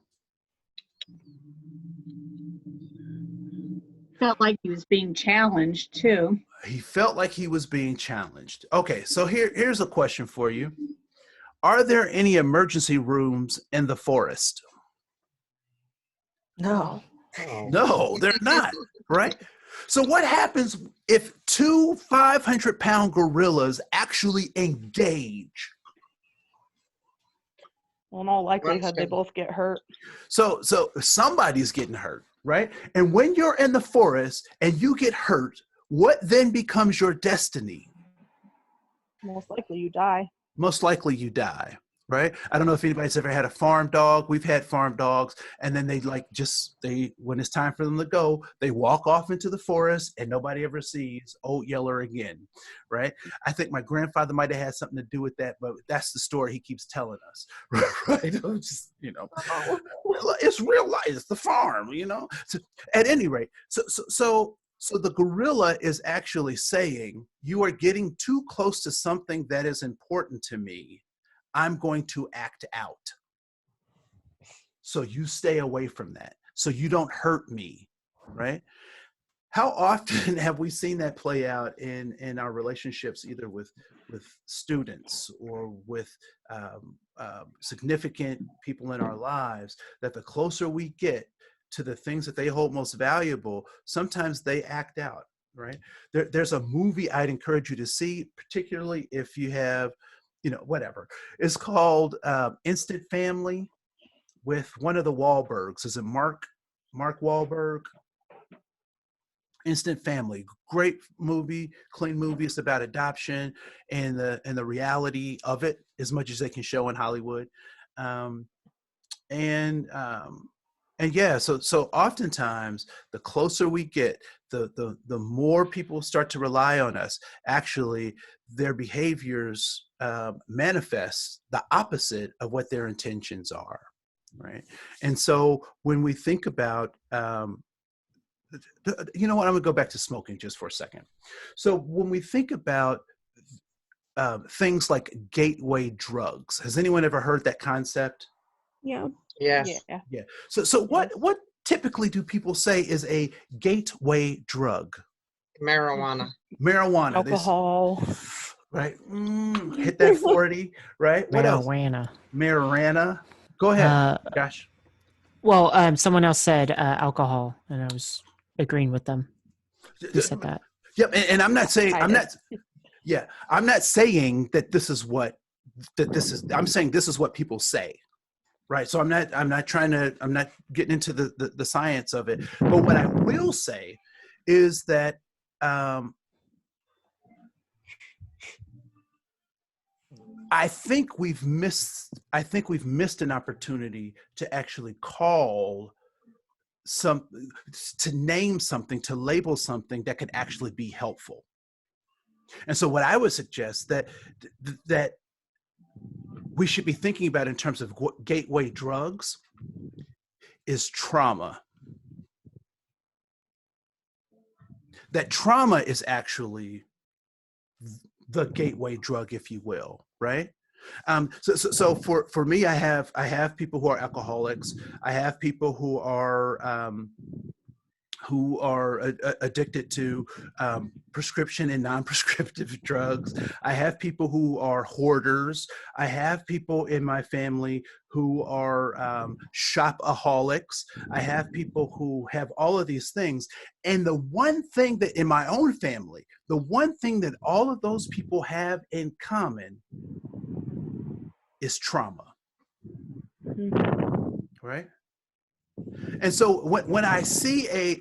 Felt like he was being challenged too. He felt like he was being challenged. Okay, so here's a question for you. Are there any emergency rooms in the forest? No. No, they're not, right? So what happens if two 500-pound gorillas actually engage? Well, in all likelihood, they both get hurt. So somebody's getting hurt, right? And when you're in the forest and you get hurt, what then becomes your destiny? Most likely you die. Most likely you die, right? I don't know if anybody's ever had a farm dog. We've had farm dogs, and then they when it's time for them to go, they walk off into the forest and nobody ever sees Old Yeller again, right? I think my grandfather might have had something to do with that, but that's the story he keeps telling us, right? Just, it's real life. It's the farm, So, at any rate, so the gorilla is actually saying, you are getting too close to something that is important to me. I'm going to act out. So you stay away from that. So you don't hurt me, right? How often have we seen that play out in our relationships, either with students or with significant people in our lives, that the closer we get to the things that they hold most valuable, sometimes they act out, right? There's a movie I'd encourage you to see, particularly if you have, whatever. It's called Instant Family with one of the Wahlbergs. Is it Mark Wahlberg? Instant Family, great movie, clean movie. It's about adoption and the reality of it, as much as they can show in Hollywood. Yeah, so oftentimes the closer we get, the more people start to rely on us. Actually, their behaviors manifest the opposite of what their intentions are, right? And so when we think about, you know what, I'm gonna go back to smoking just for a second. So when we think about things like gateway drugs, has anyone ever heard that concept? Yeah. Yes. Yeah. So what typically do people say is a gateway drug? Marijuana. Alcohol. Right. Hit that 40, right? What else? Marijuana. Go ahead, Josh. Well, someone else said alcohol, and I was agreeing with them. Who said that? Yep. And I'm not saying I'm not saying that this is what I'm saying this is what people say. Right. So I'm not getting into the science of it. But what I will say is that I think we've missed an opportunity to actually to name something, to label something that could actually be helpful. And so what I would suggest that we should be thinking about in terms of gateway drugs is trauma. That trauma is actually the gateway drug, if you will, right? So for me, I have people who are alcoholics. I have people who are addicted to prescription and non-prescriptive drugs. I have people who are hoarders. I have people in my family who are shopaholics. I have people who have all of these things. And the one thing that in my own family, the one thing that all of those people have in common is trauma. Right? And so when I see a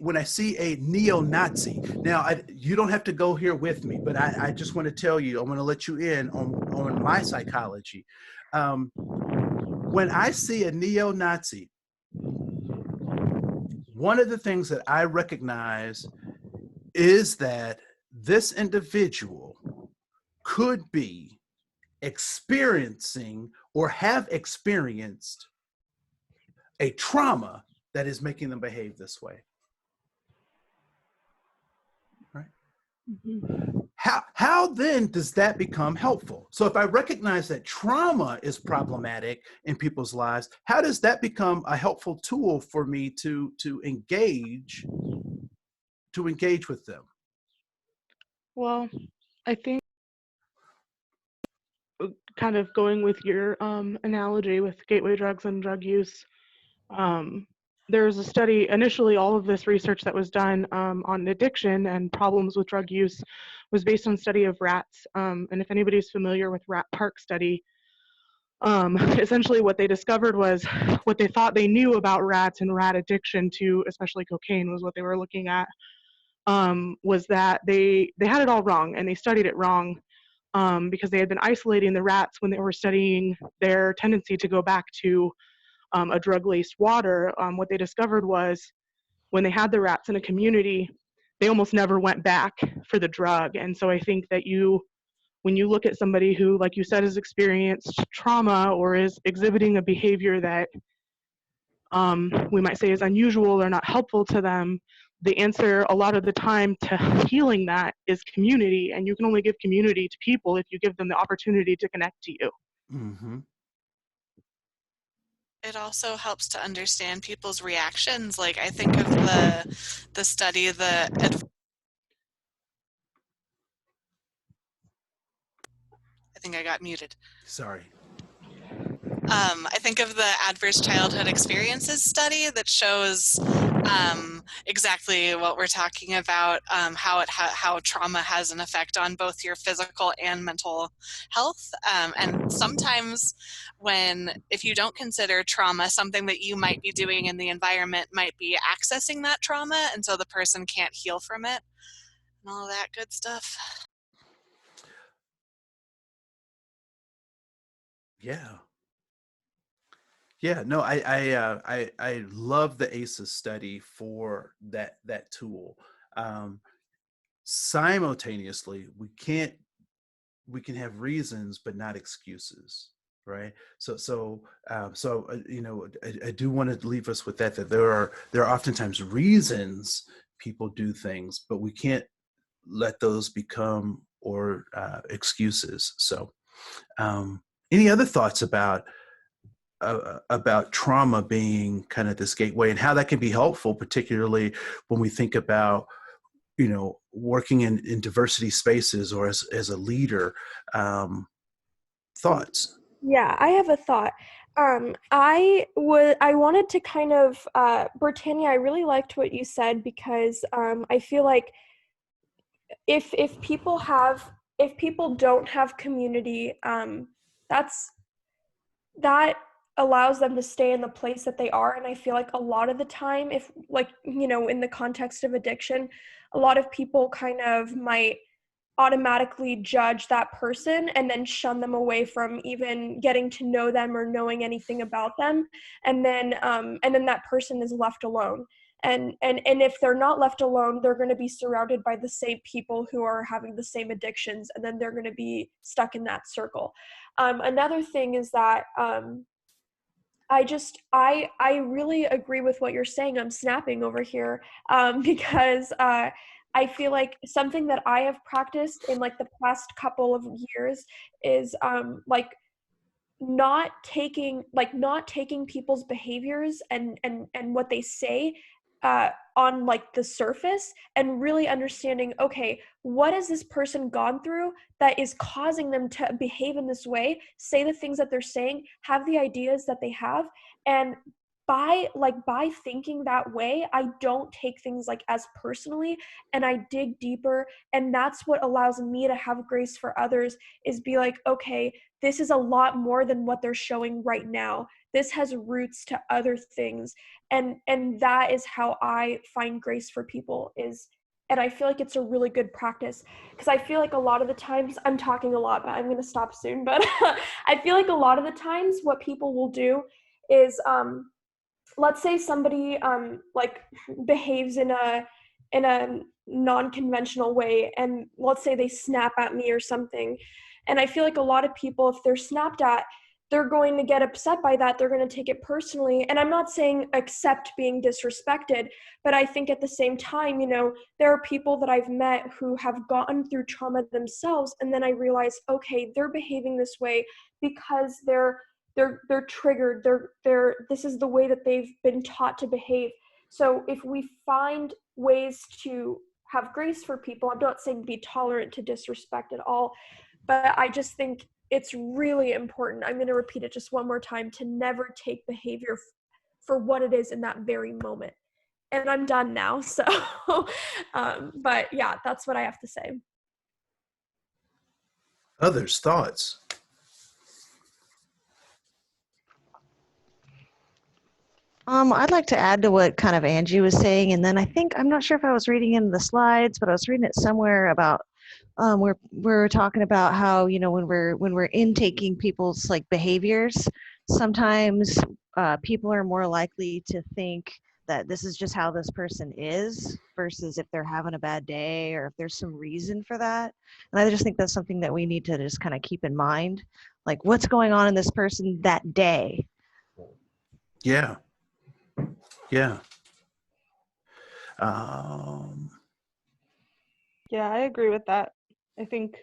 neo-Nazi, now you don't have to go here with me, but I just want to tell you, I'm going to let you in on my psychology. When I see a neo-Nazi, one of the things that I recognize is that this individual could be experiencing or have experienced a trauma that is making them behave this way. Right? Mhm. How then does that become helpful? So if I recognize that trauma is problematic in people's lives, how does that become a helpful tool for me to engage with them? Well, I think kind of going with your analogy with gateway drugs and drug use, there's a study, initially all of this research that was done on addiction and problems with drug use was based on study of rats. And if anybody's familiar with rat park study, essentially what they discovered was what they thought they knew about rats and rat addiction to especially cocaine was what they were looking at, was that they had it all wrong and they studied it wrong. Because they had been isolating the rats when they were studying their tendency to go back to a drug-laced water. What they discovered was when they had the rats in a community, they almost never went back for the drug. And so I think that when you look at somebody who, like you said, has experienced trauma or is exhibiting a behavior that we might say is unusual or not helpful to them, the answer a lot of the time to healing that is community, and you can only give community to people if you give them the opportunity to connect to you. Mm-hmm. It also helps to understand people's reactions. Like I think of the study, I think I got muted. Sorry. I think of the adverse childhood experiences study that shows exactly what we're talking about, how trauma has an effect on both your physical and mental health. And sometimes if you don't consider trauma something that you might be doing in the environment, might be accessing that trauma, and so the person can't heal from it and all that good stuff. Yeah. Yeah, no, I love the ACEs study for that tool. Simultaneously, we can have reasons but not excuses, right? So I do want to leave us with that there are oftentimes reasons people do things, but we can't let those become or excuses. So any other thoughts about trauma being kind of this gateway and how that can be helpful, particularly when we think about, working in diversity spaces or as a leader? Thoughts? Yeah, I have a thought. I wanted to kind of, Britannia, I really liked what you said because I feel like if people don't have community, that allows them to stay in the place that they are. And I feel like a lot of the time, if in the context of addiction, a lot of people kind of might automatically judge that person and then shun them away from even getting to know them or knowing anything about them. And then that person is left alone. And if they're not left alone, they're going to be surrounded by the same people who are having the same addictions, and then they're going to be stuck in that circle. Another thing is that I really agree with what you're saying. I'm snapping over here because I feel like something that I have practiced in like the past couple of years is not taking people's behaviors and what they say on like the surface, and really understanding, okay, what has this person gone through that is causing them to behave in this way, say the things that they're saying, have the ideas that they have. And by thinking that way, I don't take things like as personally, and I dig deeper. And that's what allows me to have grace for others, is be like, okay, this is a lot more than what they're showing right now. This has roots to other things. And that is how I find grace for people and I feel like it's a really good practice, because I feel like a lot of the times, I'm talking a lot, but I'm going to stop soon. But I feel like a lot of the times what people will do is, let's say somebody behaves in a non-conventional way, and let's say they snap at me or something. And I feel like a lot of people, if they're snapped at, they're going to get upset by that. They're going to take it personally. And I'm not saying accept being disrespected, but I think at the same time, there are people that I've met who have gotten through trauma themselves. And then I realize, okay, they're behaving this way because they're triggered. This is the way that they've been taught to behave. So if we find ways to have grace for people, I'm not saying be tolerant to disrespect at all, but I just think it's really important. I'm going to repeat it just one more time, to never take behavior for what it is in that very moment. And I'm done now. So, but yeah, that's what I have to say. Others' thoughts? I'd like to add to what kind of Angie was saying, and then I'm not sure if I was reading in the slides, but I was reading it somewhere about we're talking about how, when we're intaking people's like behaviors, sometimes people are more likely to think that this is just how this person is versus if they're having a bad day or if there's some reason for that. And I just think that's something that we need to just kind of keep in mind, like what's going on in this person that day. Yeah. Yeah. Yeah, I agree with that. I think,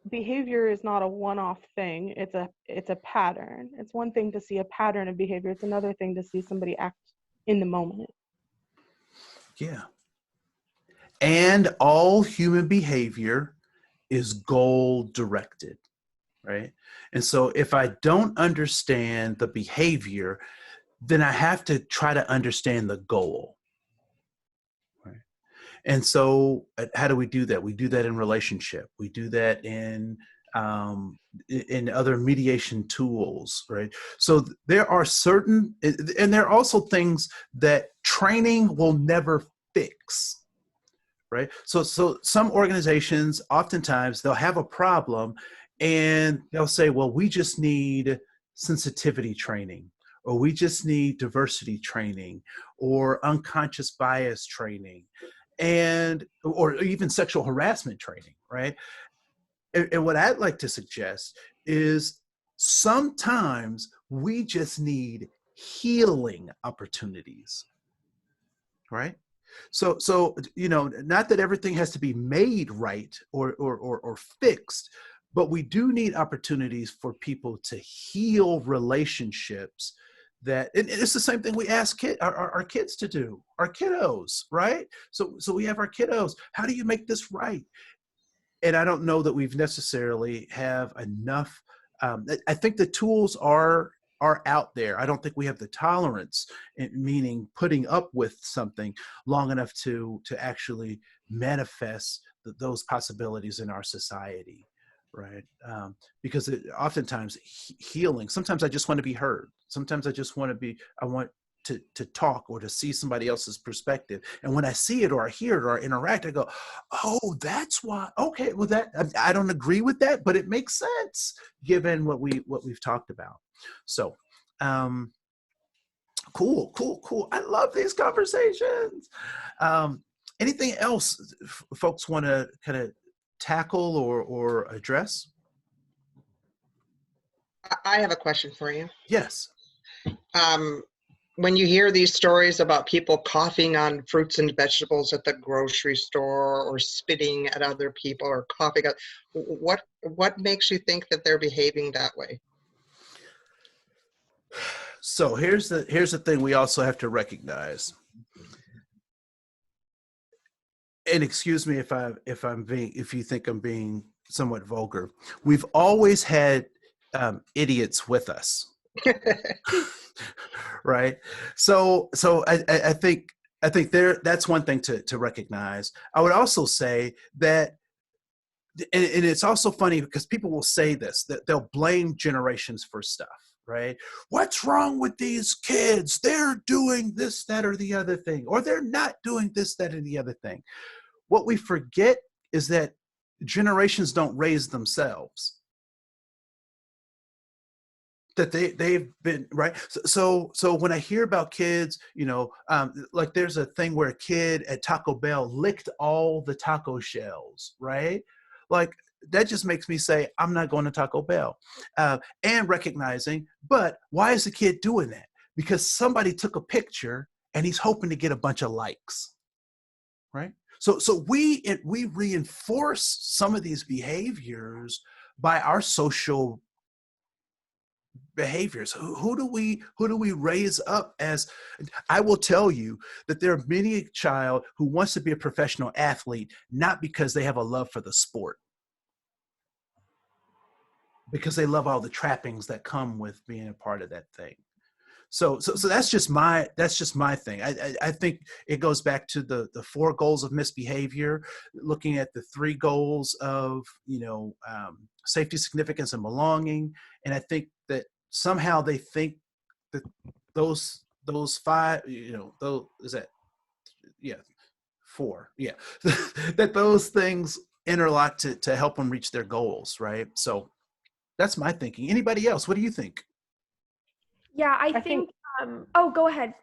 behavior is not a one-off thing. It's a pattern. It's one thing to see a pattern of behavior. It's another thing to see somebody act in the moment. Yeah. And all human behavior is goal directed, right? And so if I don't understand the behavior, then I have to try to understand the goal. And so how do we do that? We do that in relationship. We do that in other mediation tools, right? So there are certain, and there are also things that training will never fix, right? So some organizations, oftentimes they'll have a problem and they'll say, well, we just need sensitivity training, or we just need diversity training, or unconscious bias training, or even sexual harassment training, right? And what I'd like to suggest is sometimes we just need healing opportunities, right? So not that everything has to be made right or fixed, but we do need opportunities for people to heal relationships. That, and it's the same thing we ask our kids to do, our kiddos, right? So we have our kiddos. How do you make this right? And I don't know that we've necessarily have enough. I think the tools are out there. I don't think we have the tolerance, meaning putting up with something long enough to actually manifest those possibilities in our society. Right. Because oftentimes healing, sometimes I just want to be heard. Sometimes I want to talk or to see somebody else's perspective. And when I see it or I hear it or I interact, I go, oh, that's why. Okay. Well, I don't agree with that, but it makes sense given what we've talked about. So, cool. I love these conversations. Anything else folks want to kind of tackle or address? I have a question for you. Yes. When you hear these stories about people coughing on fruits and vegetables at the grocery store or spitting at other people or coughing, what makes you think that they're behaving that way? So here's the thing we also have to recognize. And excuse me if you think I'm being somewhat vulgar. We've always had idiots with us, right? So I think that's one thing to recognize. I would also say that, and it's also funny because people will say this, that they'll blame generations for stuff, right? What's wrong with these kids? They're doing this, that, or the other thing, or they're not doing this, that, or the other thing. What we forget is that generations don't raise themselves. That they've been, right? So when I hear about kids, like there's a thing where a kid at Taco Bell licked all the taco shells, right? Like, that just makes me say, I'm not going to Taco Bell. And recognizing, but why is the kid doing that? Because somebody took a picture and he's hoping to get a bunch of likes, right? So we reinforce some of these behaviors by our social behaviors. Who do we raise up as? I will tell you that there are many a child who wants to be a professional athlete, not because they have a love for the sport, because they love all the trappings that come with being a part of that thing. So that's just my thing. I think it goes back to the 4 goals of misbehavior, looking at the 3 goals of, safety, significance, and belonging. And I think that somehow they think that those 5, those, is that, 4, that those things interlock to help them reach their goals, right? So that's my thinking. Anybody else? What do you think? Yeah, I think oh, go ahead.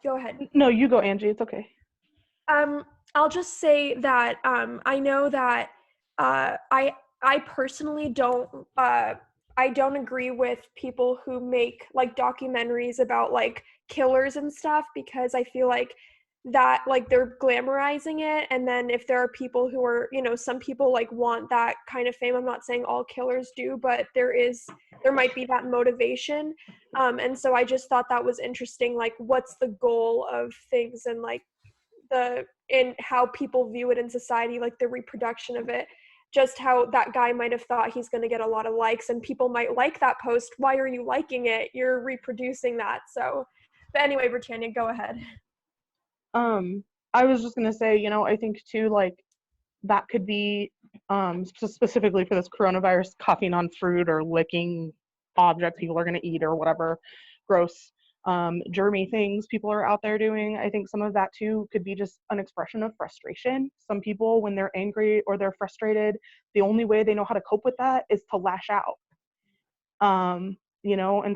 No, you go, Angie. It's okay. I'll just say that I know that I personally don't I don't agree with people who make like documentaries about like killers and stuff, because I feel like that like they're glamorizing it, and then if there are people who are, some people like want that kind of fame. I'm not saying all killers do, but there might be that motivation. And so I just thought that was interesting, like what's the goal of things, and like in how people view it in society, like the reproduction of it, just how that guy might have thought he's going to get a lot of likes, and people might like that post. Why are you liking it? You're reproducing that. So, but anyway, Britannia, go ahead. I was just going to say, I think too, like that could be specifically for this coronavirus, coughing on fruit or licking objects people are going to eat or whatever gross germy things people are out there doing. I think some of that too could be just an expression of frustration. Some people, when they're angry or they're frustrated, the only way they know how to cope with that is to lash out. And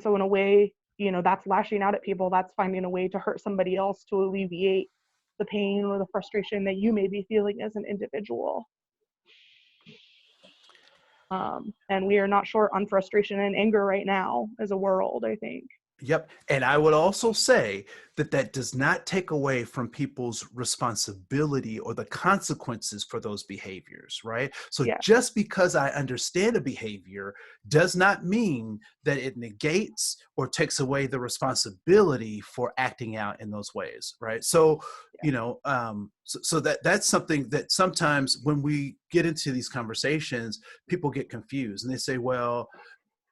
so in a way, that's lashing out at people. That's finding a way to hurt somebody else to alleviate the pain or the frustration that you may be feeling as an individual. And we are not short on frustration and anger right now as a world, I think. Yep. And I would also say that does not take away from people's responsibility or the consequences for those behaviors, right? So just because I understand a behavior does not mean that it negates or takes away the responsibility for acting out in those ways, right? So, so that's something that sometimes when we get into these conversations, people get confused and they say, well,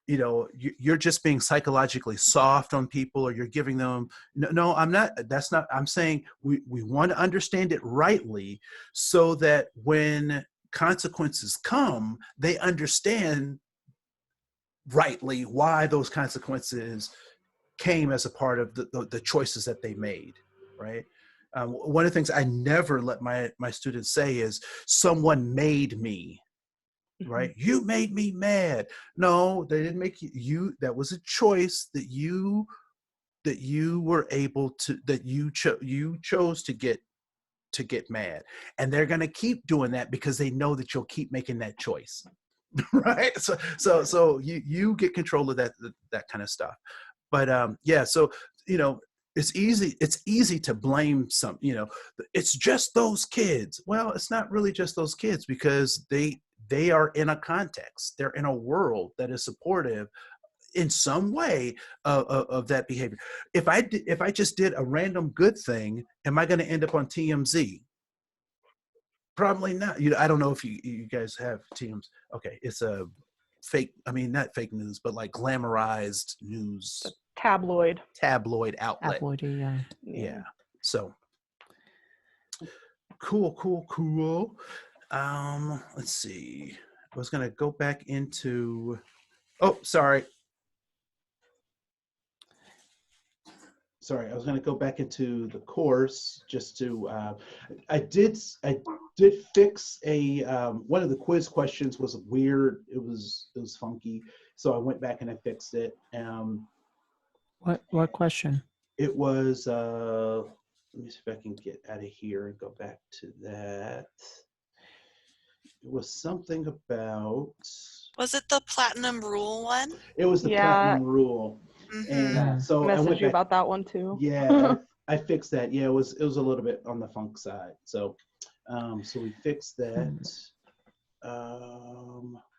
you're just being psychologically soft on people, or you're giving them, no, I'm not, that's not, I'm saying we want to understand it rightly so that when consequences come, they understand rightly why those consequences came as a part of the choices that they made, right? One of the things I never let my students say is, someone made me. Right? You made me mad. No, they didn't make you. That was a choice that you were able to, that you chose to get mad. And they're going to keep doing that because they know that you'll keep making that choice. Right? So you get control of that kind of stuff. But so it's easy to blame some, it's just those kids. Well, it's not really just those kids, because they are in a context, they're in a world that is supportive in some way of that behavior. If I just did a random good thing, am I going to end up on TMZ? Probably not. I don't know if you guys have TMZ. Okay, it's a fake, not fake news, but like glamorized news. Tabloid outlet. Tabloidy, yeah. So cool. Let's see. I was gonna go back into. Oh, sorry. I was gonna go back into the course just to. I did fix a one of the quiz questions was weird. It was funky, so I went back and I fixed it. What question? It was. Let me see if I can get out of here and go back to that. it was something about. Was it the platinum rule one? It was the platinum rule, and Mm-hmm. so I Messaged went you back. about that one too. Yeah, I fixed that. Yeah, it was a little bit on the funk side. So, so we fixed that.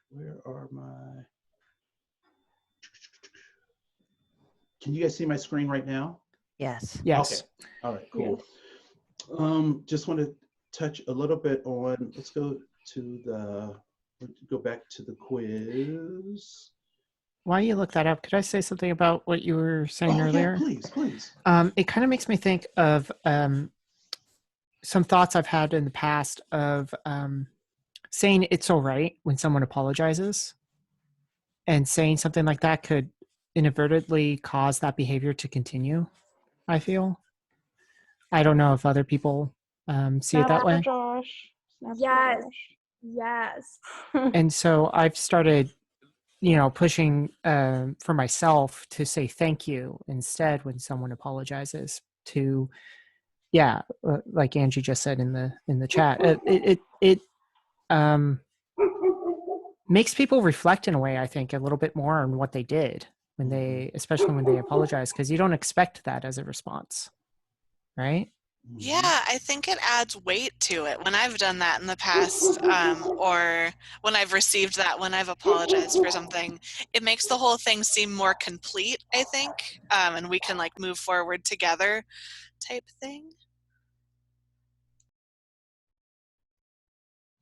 Where are my? Can you guys see my screen right now? Yes. Yes. Okay. All right. Cool. Just want to touch a little bit on. Let's go back to the quiz. While you look that up, could I say something about what you were saying earlier? Yeah, please. It kind of makes me think of some thoughts I've had in the past of saying it's all right when someone apologizes, and saying something like that could inadvertently cause that behavior to continue, I feel. I don't know if other people see it that way. Josh. Yes. Yes. And so I've started, pushing for myself to say thank you instead when someone apologizes. To, like Angie just said in the chat, it makes people reflect in a way, I think, a little bit more on what they did especially when they apologize, because you don't expect that as a response, right? Yeah, I think it adds weight to it when I've done that in the past, or when I've received that, when I've apologized for something. It makes the whole thing seem more complete, I think, and we can like move forward together type thing.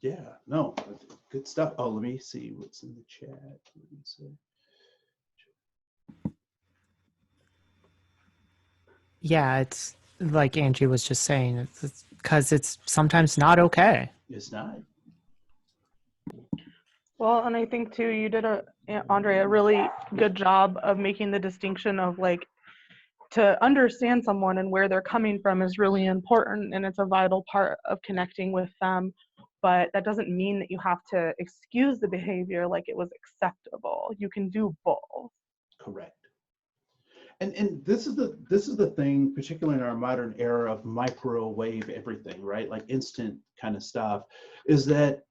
Yeah, no, good stuff. Oh, let me see what's in the chat. Let me see. Yeah, it's like Angie was just saying, it's because it's sometimes not okay. It's not. Well, and I think too, you did Andre, a really good job of making the distinction of like, to understand someone and where they're coming from is really important, and it's a vital part of connecting with them. But that doesn't mean that you have to excuse the behavior like it was acceptable. You can do both. Correct. And this is the thing, particularly in our modern era of microwave everything, right? Like instant kind of stuff, is that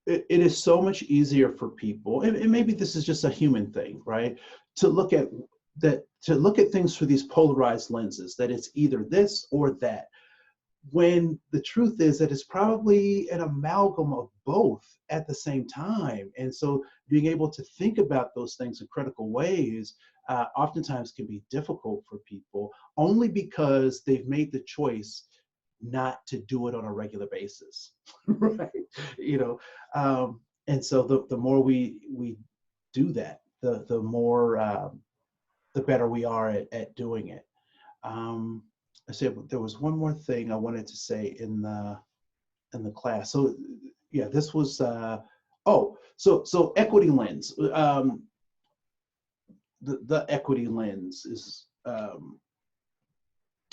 it is so much easier for people, and maybe this is just a human thing, right? To look at things through these polarized lenses, that it's either this or that, when the truth is that it's probably an amalgam of both at the same time. And so being able to think about those things in critical ways oftentimes can be difficult for people, only because they've made the choice not to do it on a regular basis, right? And so the more we do that, the more the better we are at doing it. I said there was one more thing I wanted to say in the class. So yeah, this was so equity lens. The equity lens is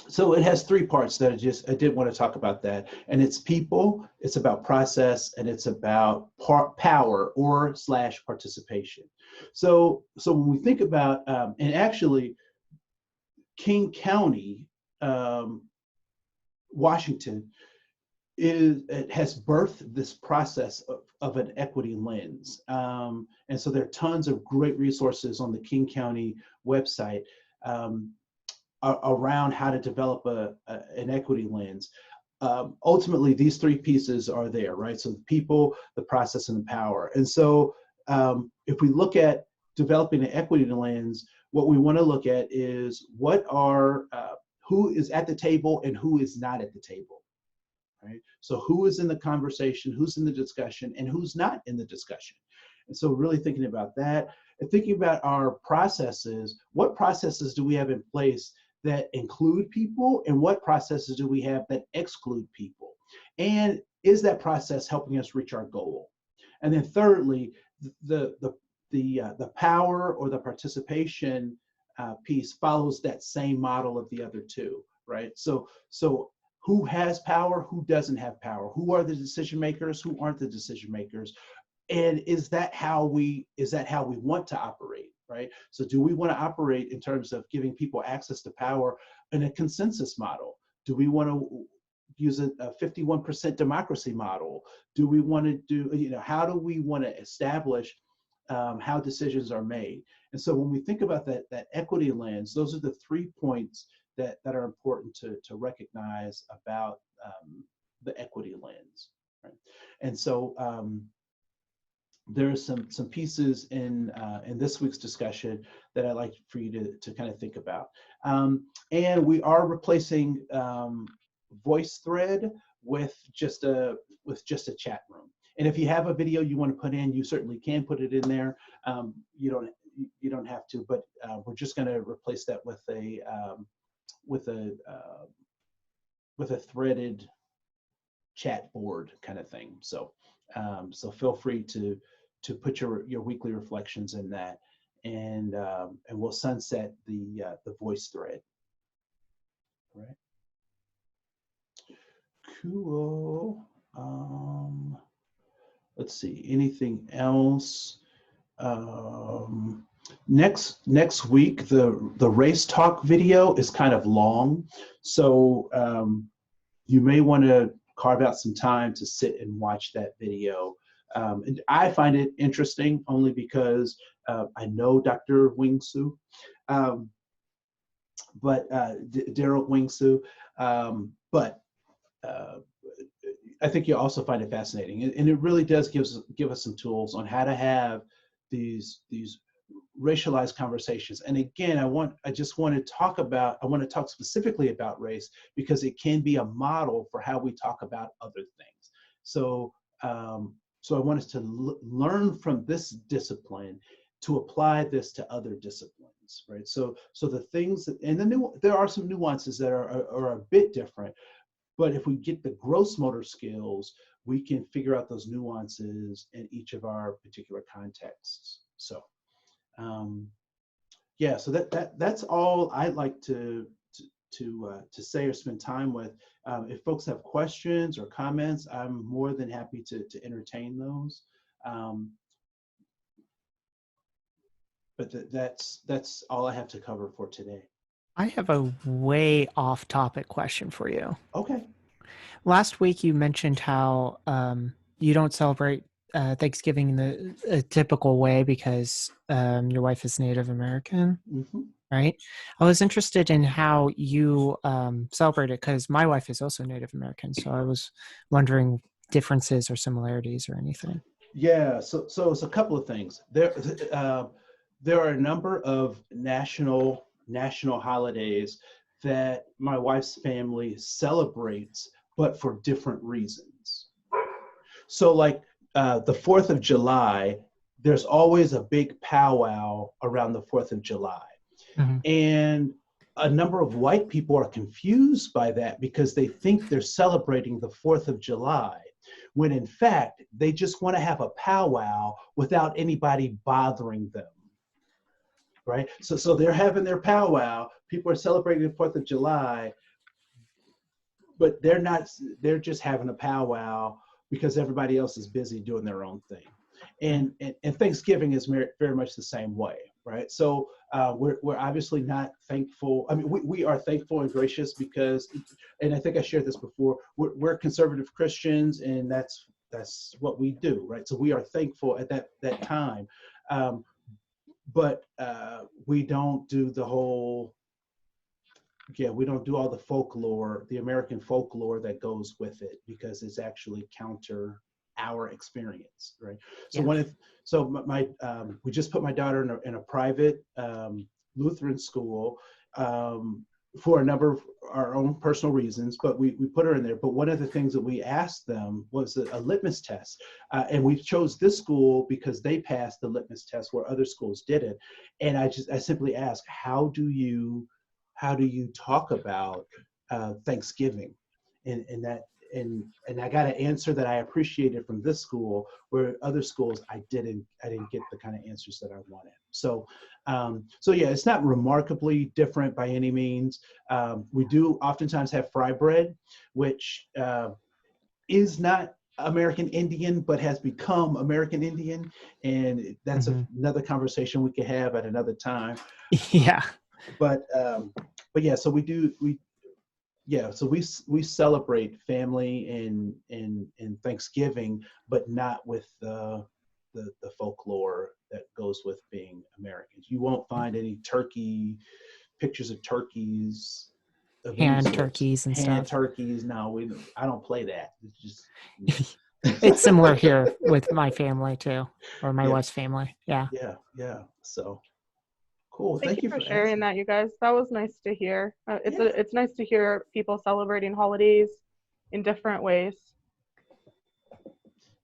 so it has three parts that I did want to talk about that, and it's people, it's about process, and it's about power or / participation. So when we think about and actually King County, Washington, has birthed this process of an equity lens. And so there are tons of great resources on the King County website around how to develop an equity lens. Ultimately, these three pieces are there, right? So the people, the process, and the power. And so if we look at developing an equity lens, what we want to look at is who is at the table and who is not at the table, right? So who is in the conversation, who's in the discussion, and who's not in the discussion. And so really thinking about that and thinking about our processes. What processes do we have in place that include people, and what processes do we have that exclude people? And is that process helping us reach our goal? And then thirdly, the power or the participation piece follows that same model of the other two, right? So who has power, who doesn't have power? Who are the decision makers, who aren't the decision makers? And is that how we want to operate, right? So do we want to operate in terms of giving people access to power in a consensus model? Do we want to use a 51% democracy model? Do we want to do, how do we want to establish how decisions are made? And so when we think about that equity lens, those are the 3 points that are important to recognize about the equity lens. Right? And so there are some pieces in this week's discussion that I'd like for you to kind of think about. And we are replacing VoiceThread with just a chat room. And if you have a video you want to put in, you certainly can put it in there. You don't have to, but we're just going to replace that with a threaded chat board kind of thing. So so feel free to put your weekly reflections in that, and we'll sunset the VoiceThread. Right. Cool. Let's see, anything else? Next week, the race talk video is kind of long, so you may want to carve out some time to sit and watch that video. And I find it interesting only because I know Dr. Wing Su, but Daryl Wing Su, but I think you'll also find it fascinating, and it really does give us some tools on how to have these racialized conversations. And again, I want to talk specifically about race because it can be a model for how we talk about other things. So so I want us to learn from this discipline to apply this to other disciplines, right? So the things there are some nuances that are a bit different. But if we get the gross motor skills, we can figure out those nuances in each of our particular contexts. So, yeah. So that's all I'd like to say or spend time with. If folks have questions or comments, I'm more than happy to entertain those. But that's all I have to cover for today. I have a way off-topic question for you. Okay. Last week you mentioned how you don't celebrate Thanksgiving in a typical way because your wife is Native American, right? I was interested in how you celebrate it because my wife is also Native American, so I was wondering differences or similarities or anything. Yeah, so it's a couple of things. There are a number of national holidays that my wife's family celebrates, but for different reasons. So like the 4th of July, there's always a big powwow around the 4th of July. Mm-hmm. And a number of white people are confused by that because they think they're celebrating the 4th of July, when in fact, they just want to have a powwow without anybody bothering them. Right? So they're having their powwow. People are celebrating the 4th of July, but they're just having a powwow because everybody else is busy doing their own thing. And Thanksgiving is very much the same way, right? So we're obviously not thankful. I mean, we are thankful and gracious because, and I think I shared this before, we're conservative Christians, and that's what we do, right? So we are thankful at that time. But we don't do we don't do all the folklore, the American folklore that goes with it, because it's actually counter our experience, right? So we just put my daughter in a private Lutheran school for a number of our own personal reasons, but we put her in there. But one of the things that we asked them was a litmus test. And we chose this school because they passed the litmus test where other schools didn't. And I simply asked, how do you talk about Thanksgiving? And I got an answer that I appreciated from this school, where other schools I didn't get the kind of answers that I wanted. So yeah, it's not remarkably different by any means. We do oftentimes have fry bread, which is not American Indian, but has become American Indian, and that's another conversation we could have at another time. Yeah. But yeah, so we yeah, so we celebrate family and Thanksgiving, but not with the folklore that goes with being Americans. You won't find any pictures of turkeys, of any Hand sorts. turkeys and Hand stuff. turkeys. No, I don't play that. It's just It's similar here with my family too, or my Yeah. wife's family. Yeah. Yeah. So cool. Thank you for sharing asking. that, you guys. That was nice to hear. It's Yeah. it's nice to hear people celebrating holidays in different ways.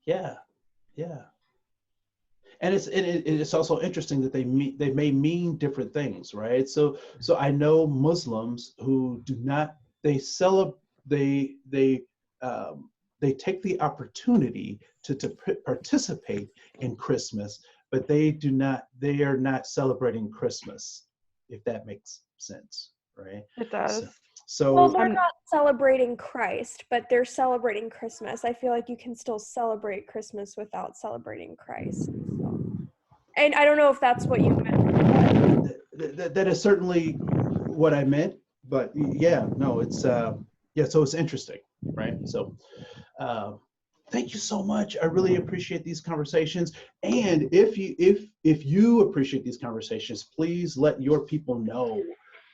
Yeah. And it's also interesting that they may mean different things, right? So I know Muslims who do not, they take the opportunity to participate in Christmas, but they are not celebrating Christmas, if that makes sense, right? It does. So Well, they're not celebrating Christ, but they're celebrating Christmas. I feel like you can still celebrate Christmas without celebrating Christ. So. And I don't know if that's what you meant. that is certainly what I meant, but yeah, no, it's so it's interesting, right? So thank you so much. I really appreciate these conversations. And if you appreciate these conversations, please let your people know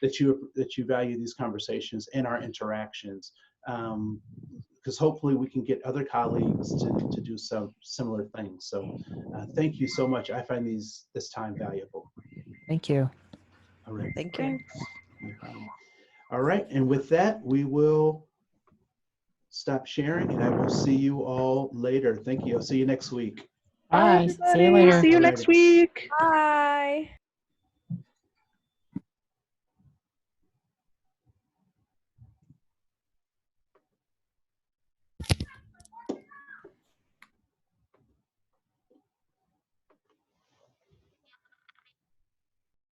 that you value these conversations and our interactions, because hopefully we can get other colleagues to do some similar things. So thank you so much. I find this time valuable. Thank you. All right. Thank you. No problem. All right. And with that, we will stop sharing, and I will see you all later. Thank you. I'll see you next week. Bye. See you everybody. later. See you next week. Bye.